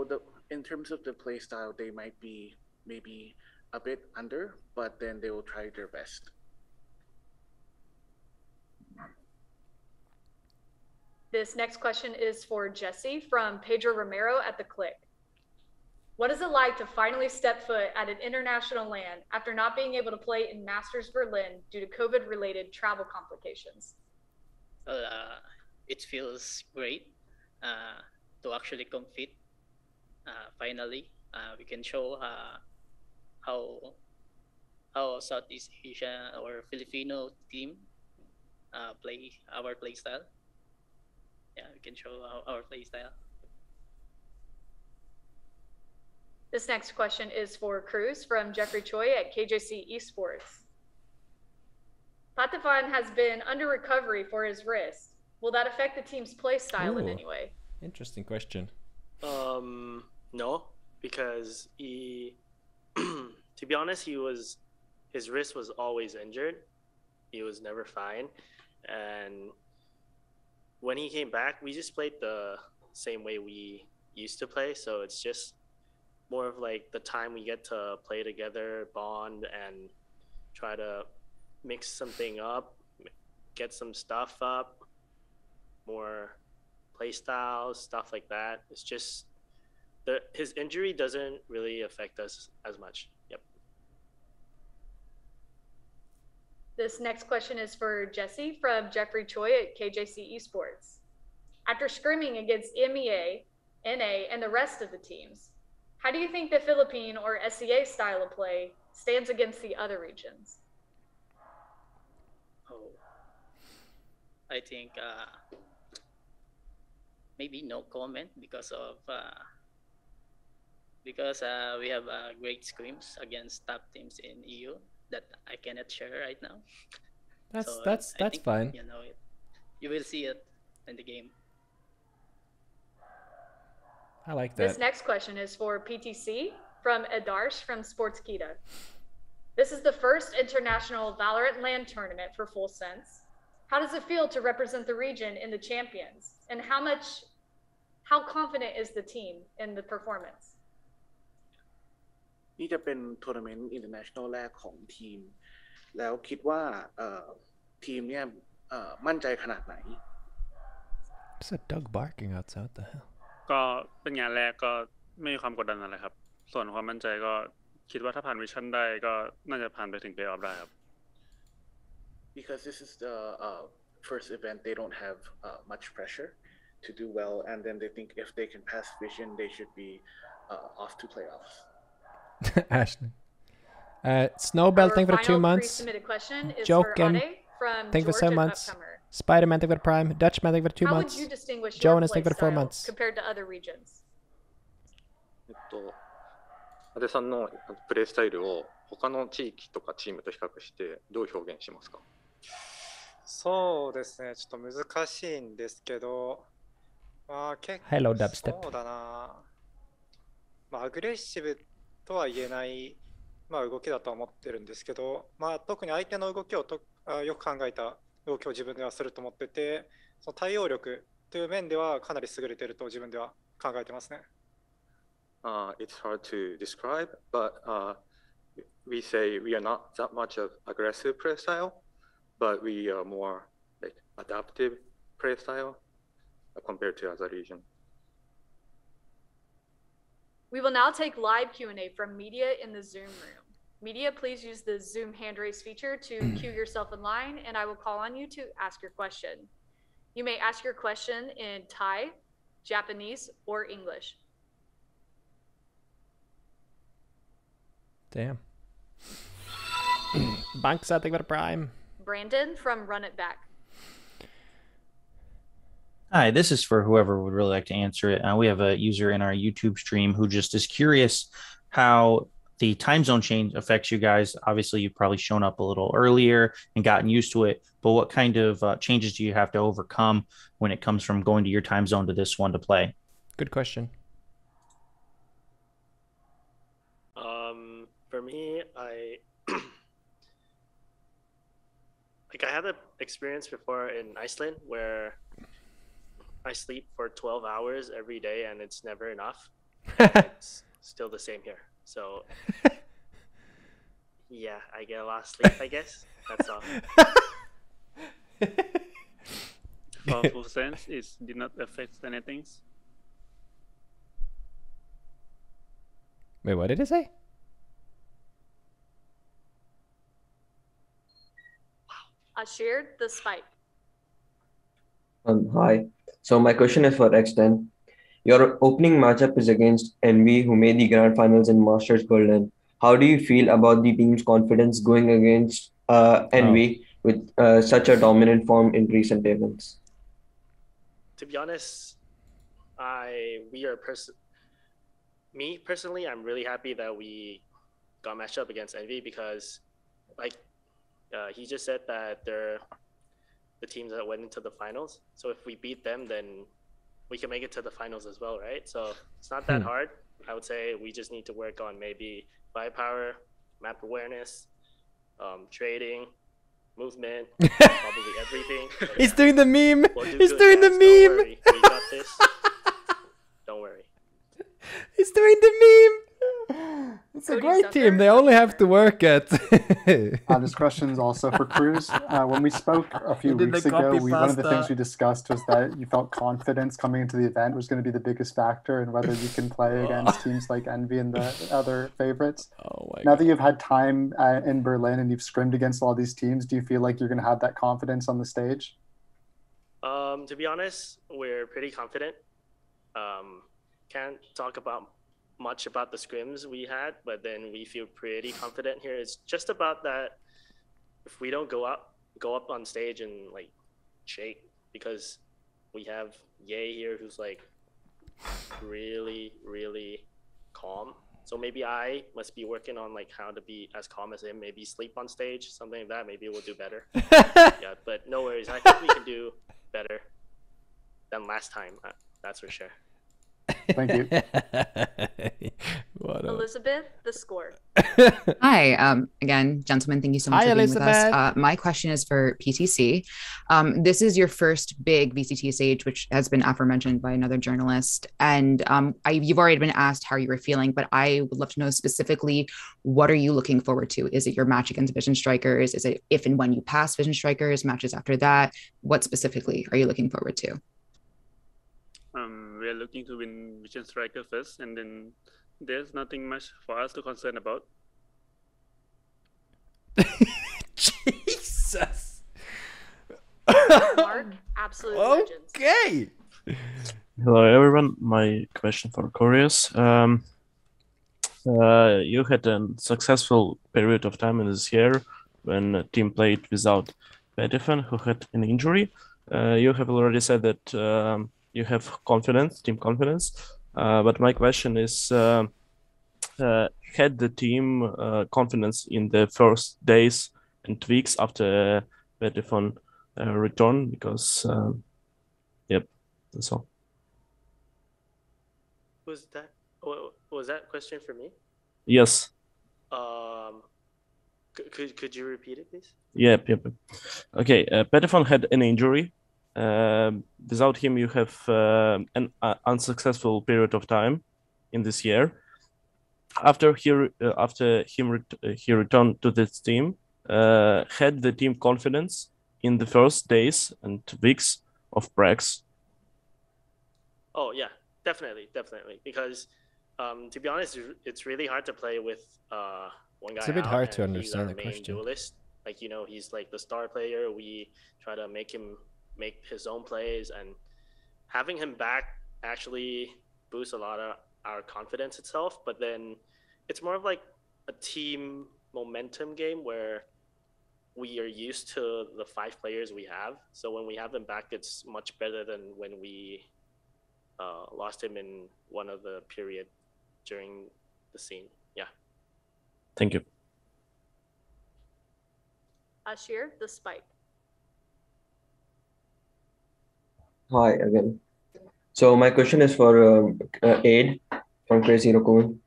in terms of the play style, they might be maybe a bit under, but then they will try their best. This next question is for Jesse from Pedro Romero at The Click. What is it like to finally step foot at an international land after not being able to play in Masters Berlin due to COVID-related travel complications? Well, it feels great to actually compete. Finally, we can show how Southeast Asia or Filipino team play our play style. Yeah, we can show our play style. This next question is for Cruz from Jeffrey Choi at KJC Esports. Patafan has been under recovery for his wrist. Will that affect the team's play style in any way? Interesting question. No, because he, to be honest, his wrist was always injured. He was never fine, and when he came back, we just played the same way we used to play. So it's just more of like the time we get to play together, bond, and try to mix something up, get some stuff up, more play styles, stuff like that. It's just his injury doesn't really affect us as much. Yep. This next question is for Jesse from Jeffrey Choi at KJC Esports. After scrimming against MEA, NA, and the rest of the teams, how do you think the Philippine or SEA style of play stands against the other regions? Oh, I think maybe no comment because we have great scrims against top teams in EU that I cannot share right now. That's fine. You know it. You will see it in the game. I like that. This next question is for PTC from Edarsh from Sportskita. This is the first international Valorant LAN tournament for Full Sense. How does it feel to represent the region in the champions? And how confident is the team in the performance? นี่จะเป็นทัวร์นาเมนต์ international แรกของทีมแล้วคิดว่าทีมเนี่ยมั่นใจขนาดไหน What's that dog barking outside? What the hell? ก็เป็นงานแรกก็ไม่มีความกดดันอะไรครับส่วนความมั่นใจก็คิดว่าถ้าผ่านวิชั่นได้ก็น่าจะผ่านไปถึงเพลย์ออฟได้ครับ because this is the first event they don't have much pressure to do well and then they think if they can pass vision they should be off to playoffs. Ashley. Snowbell, thank you for the 2 months. Joken, thank you for 7 months. Spider-Man, thank you for the Prime. Dutchman, thank you for the 2 How months. would you distinguish your Jonas, play thank you for the 4 style months. compared to other regions? 阿部さんのプレースタイルを他の地域とかチームと比較してどう表現しますか？そうですね、ちょっと難しいんですけど、まあ結構 Hello, Dubstep. そうだな、まあアグレッシブとは言えない、まあ、動きだとは思ってるんですけど、まあ、特に相手の動きをよく考えた動きを自分ではすると思ってて、その対応力という面ではかなり優れていると自分では考えてますね。It's hard to describe, but we say we are not that much of aggressive play style, but we are more like adaptive play style compared to other regions. We will now take live Q&A from media in the Zoom room. Media, please use the Zoom hand raise feature to queue yourself in line, and I will call on you to ask your question. You may ask your question in Thai, Japanese, or English. Damn. Banks, I think, about a Prime. Brandon from Run It Back. Hi, this is for whoever would really like to answer it. We have a user in our YouTube stream who just is curious how the time zone change affects you guys. Obviously, you've probably shown up a little earlier and gotten used to it, but what kind of changes do you have to overcome when it comes from going to your time zone to this one to play? Good question. For me, I had an experience before in Iceland where I sleep for 12 hours every day and it's never enough. It's still the same here. So yeah, I get a lot of sleep, I guess. That's all. for full sense, it did not affect anything. Wait, what did it say? Ashir, the spike. Hi. So my question is for X10. Your opening matchup is against Envy, who made the grand finals in Masters Golden. How do you feel about the team's confidence going against Envy with such a dominant form in recent events? To be honest, me personally, I'm really happy that we got matched up against Envy because, like, he just said that they're the teams that went into the finals. So if we beat them, then we can make it to the finals as well, right? So it's not that hard. I would say we just need to work on maybe firepower, map awareness, trading, movement, probably everything. But He's doing the meme. He's good, doing the guys. meme. Don't worry. We got this. Don't worry. He's doing the meme. It's a great team. They only have to work at. This question is also for Cruz. When we spoke a few weeks ago, one of the things we discussed was that you felt confidence coming into the event was going to be the biggest factor in whether you can play against teams like Envy and the other favorites. Now that you've had time in Berlin and you've scrimmed against all these teams, do you feel like you're going to have that confidence on the stage? To be honest, we're pretty confident. Can't talk much about the scrims we had, but then we feel pretty confident here. It's just about that if we don't go up on stage and like shake, because we have Ye here who's like really, really calm. So maybe I must be working on like how to be as calm as him, maybe sleep on stage, something like that. Maybe we'll do better. Yeah, but no worries. I think we can do better than last time. That's for sure. Thank you. Elizabeth, the score. Hi, again, gentlemen, thank you so much Hi, for being with us. Elizabeth. My question is for PTC. This is your first big VCT stage, which has been aforementioned by another journalist. And you've already been asked how you were feeling, but I would love to know specifically, what are you looking forward to? Is it your match against Vision Strikers? Is it if and when you pass Vision Strikers, matches after that? What specifically are you looking forward to? We are looking to win Vision Striker first, and then there's nothing much for us to concern about. Jesus. Mark, absolute legends. Okay. Hello, everyone. My question for Curious. You had a successful period of time in this year when a team played without Bedefan, who had an injury. You have already said that you have team confidence. But my question is, had the team confidence in the first days and weeks after Bedefan return? Because, yep, that's all. Was that question for me? Yes. Could you repeat it, please? Yep. Okay, Bedefan had an injury. Without him, you have an unsuccessful period of time in this year. After he returned to this team, had the team confidence in the first days and weeks of Prax? Oh yeah, definitely. Because to be honest, it's really hard to play with one guy. It's a bit out, hard to and understand he's the our main question. duelist. Like, he's like the star player. We try to make him make his own plays, and having him back actually boosts a lot of our confidence itself. But then it's more of like a team momentum game where we are used to the 5 players we have. So when we have him back, it's much better than when we lost him in one of the period during the scene. Yeah. Thank you. Ashir, the spike. Hi again. So my question is for Aid from Crazy Raccoon.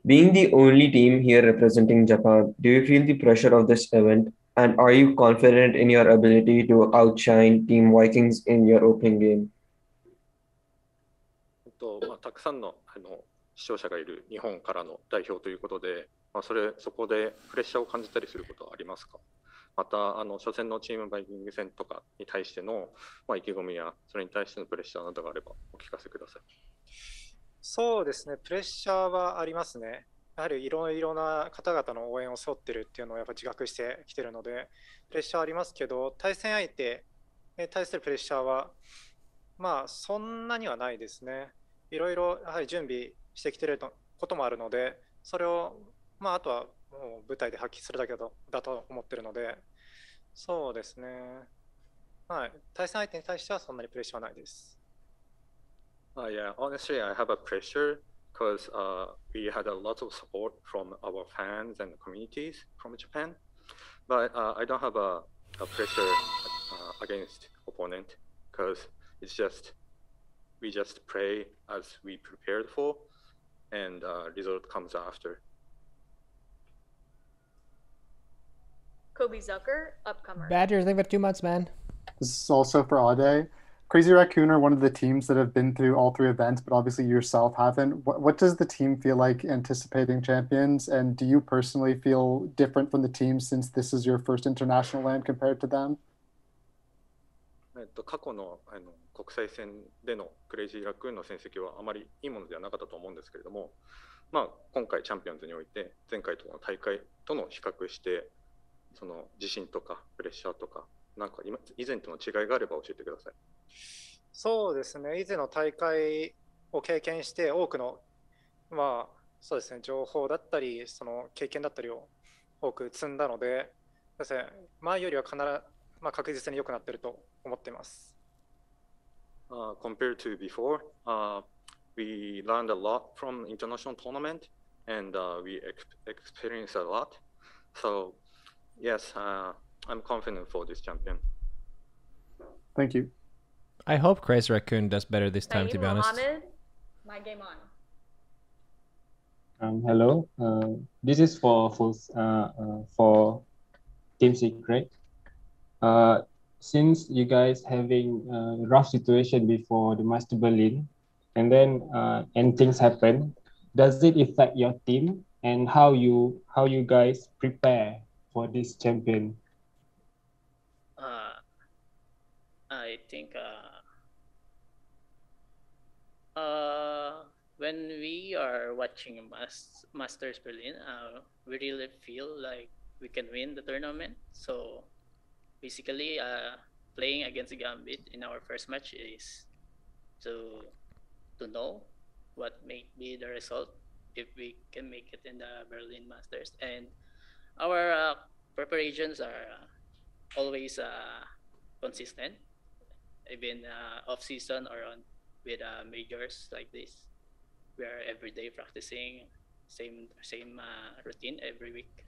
Being the only team here representing Japan, do you feel the pressure of this event? And are you confident in your ability to outshine Team Vikings in your opening game? たくさんの視聴者がいる日本からの代表ということで、そこでプレッシャーを感じたりすることはありますか？また初戦のチームバイキング戦とかに対しての、意気込みやそれに対してのプレッシャーなどがあればお聞かせください。そうですね、プレッシャーはありますね。やはりいろいろな方々の応援を背負ってるっていうのをやっぱ自覚してきてるので、プレッシャーはありますけど、対戦相手に対するプレッシャーは、そんなにはないですね。いろいろやはり準備してきてることもあるので、それを、あとはもう舞台で発揮するだけだと思ってるので、そうですね。対戦相手に対してはそんなにプレッシャーはないです。Yeah, honestly, I have a pressure because we had a lot of support from our fans and communities from Japan. But I don't have a pressure against opponent because it's just we just play as we prepared for, and result comes after. Kobe Zucker, upcomer. Badgers, they've got 2 months, man. This is also for Ade. Crazy Raccoon are one of the teams that have been through all 3 events, but obviously yourself haven't. What does the team feel like anticipating champions? And do you personally feel different from the team since this is your first international land compared to them? 過去の国際戦でのクレイジーラクーンの戦績はあまりいいものではなかったと思うんですけれども、今回チャンピオンズにおいて前回との大会との比較してその自信とかプレッシャーとかなんか以前との違いがあれば教えてください。そうですね、以前の大会を経験して多くの、そうですね、情報だったり、その経験だったりを多く積んだので、ですね、前よりは確実に良くなっていると思っています。Compared to before, we learned a lot from international tournament, and we experienced a lot. So, yes, I'm confident for this champion. Thank you. I hope Crazy Raccoon does better this time, to be honest. Mohammed, my game on. Hello. This is for Team Secret. Since you guys having a rough situation before the Master Berlin, and then things happen, does it affect your team and how you guys prepare for this champion? I think when we are watching Masters Berlin, we really feel like we can win the tournament. So basically, playing against Gambit in our first match is to know what may be the result if we can make it in the Berlin Masters. And our preparations are always consistent, even off season or with majors like this. We are every day practicing same routine every week.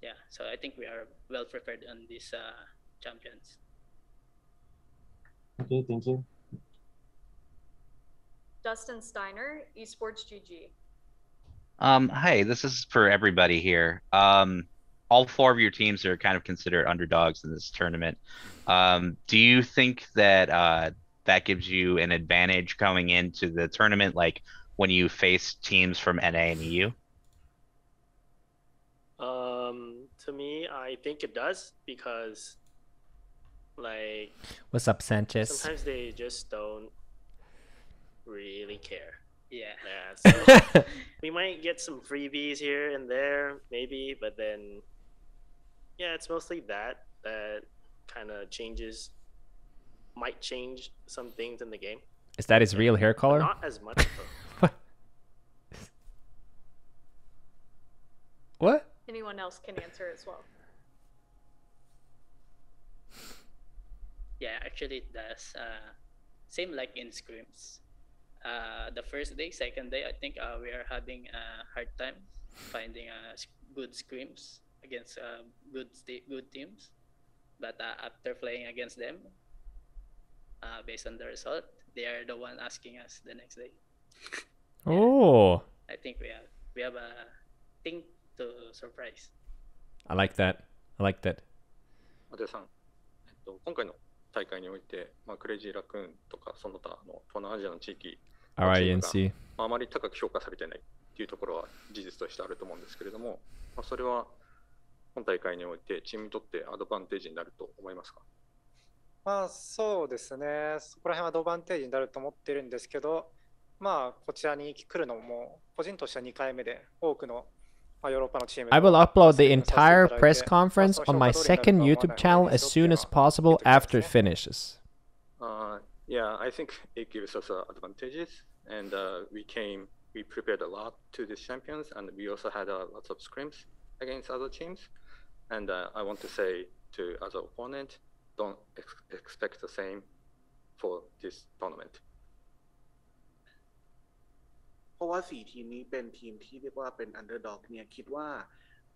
Yeah, so I think we are well prepared on these champions. Okay, thank you. Dustin Steiner, Esports GG. Hey, this is for everybody here. All 4 of your teams are kind of considered underdogs in this tournament. Do you think that that gives you an advantage coming into the tournament, like when you face teams from NA and EU? To me, I think it does because, like, what's up, Sanchez? Sometimes they just don't really care. Yeah. So we might get some freebies here and there, maybe, but then, yeah, it's mostly that kind of might change some things in the game. Is that his real hair color? Not as much. What? Anyone else can answer as well. Yeah, actually it does. Same like in scrims. The first day, second day, I think we are having a hard time finding good scrims against good teams. But after playing against them, based on the result, they are the one asking us the next day. Oh. I think we have a thing to surprise. I like that. I like that. アデさん、今回の大会において、クレイジーラクーンとかその他の東南アジアの地域のチームがあまり高く評価されてないっていうところは事実としてあると思うんですけれども、それは今大会においてチームにとってアドバンテージになると思いますか？まあそうですね、そこら辺はアドバンテージになると思ってるんですけど、まあこちらに来るのも個人としては2回目で多くのヨーロッパのチーム I will upload the entire press conference on my second YouTube channel as soon as possible after it finishes. Yeah, I think it gives us advantages, and we prepared a lot to these champions, and we also had lots of scrims against other teams. And I want to say to other opponent, don't expect the same for this tournament. เพราะว่า4ทีมนี้เป็นทีมที่เรียกว่าเป็น underdog เนี่ยคิดว่า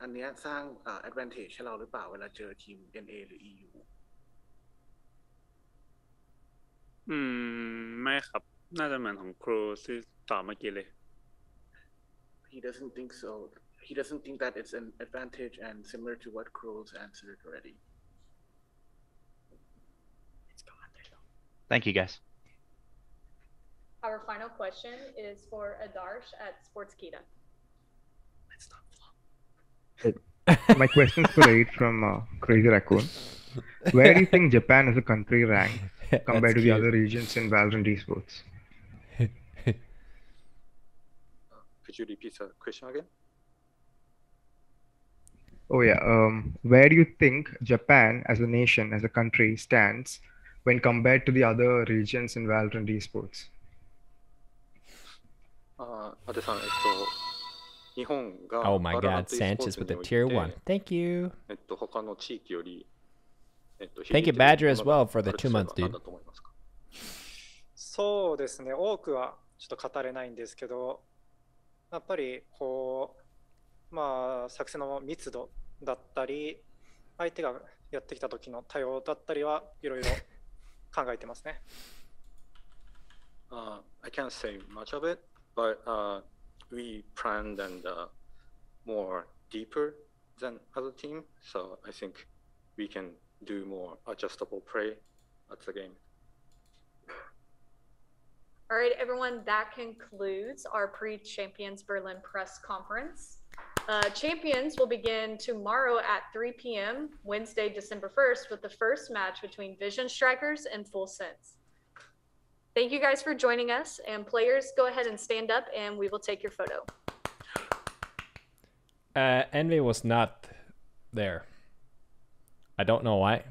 อันเนี้ยสร้างadvantage ให้เราหรือเปล่าเวลาเจอทีม NA หรือ EU ไม่ครับน่าจะเหมือนของครูที่ตอบเมื่อกี้เลย He doesn't think so. He doesn't think that it's an advantage and similar to what Cruz answered already. Thank you, guys. Our final question is for Adarsh at Sportskita. My question is for Aid from Crazy Raccoon. Where do you think Japan as a country ranks compared to the other regions in Valorant esports? Could you repeat the question again? Oh yeah. Where do you think Japan as a nation, as a country, stands when compared to the other regions in Valorant esports? アデさん、日本が Oh my god, Sanchez with the tier 1. Thank you. 他の地域よりThank you, Badger, as well, for the 2 months, dude. そうですね、多くはちょっと語れないんですけど、やっぱりこう、まあ、作戦の密度だったり、相手がやってきた時の対応だったりはいろいろ考えてますね。I can't say much of it, but we planned and more deeper than other team, so I think we can do more adjustable play at the game. All right, everyone, that concludes our pre-Champions Berlin press conference. Champions will begin tomorrow at 3 p.m. Wednesday, December 1st, with the first match between Vision Strikers and Full Sense. Thank you guys for joining us, and players, go ahead and stand up and we will take your photo. Envy was not there. I don't know why.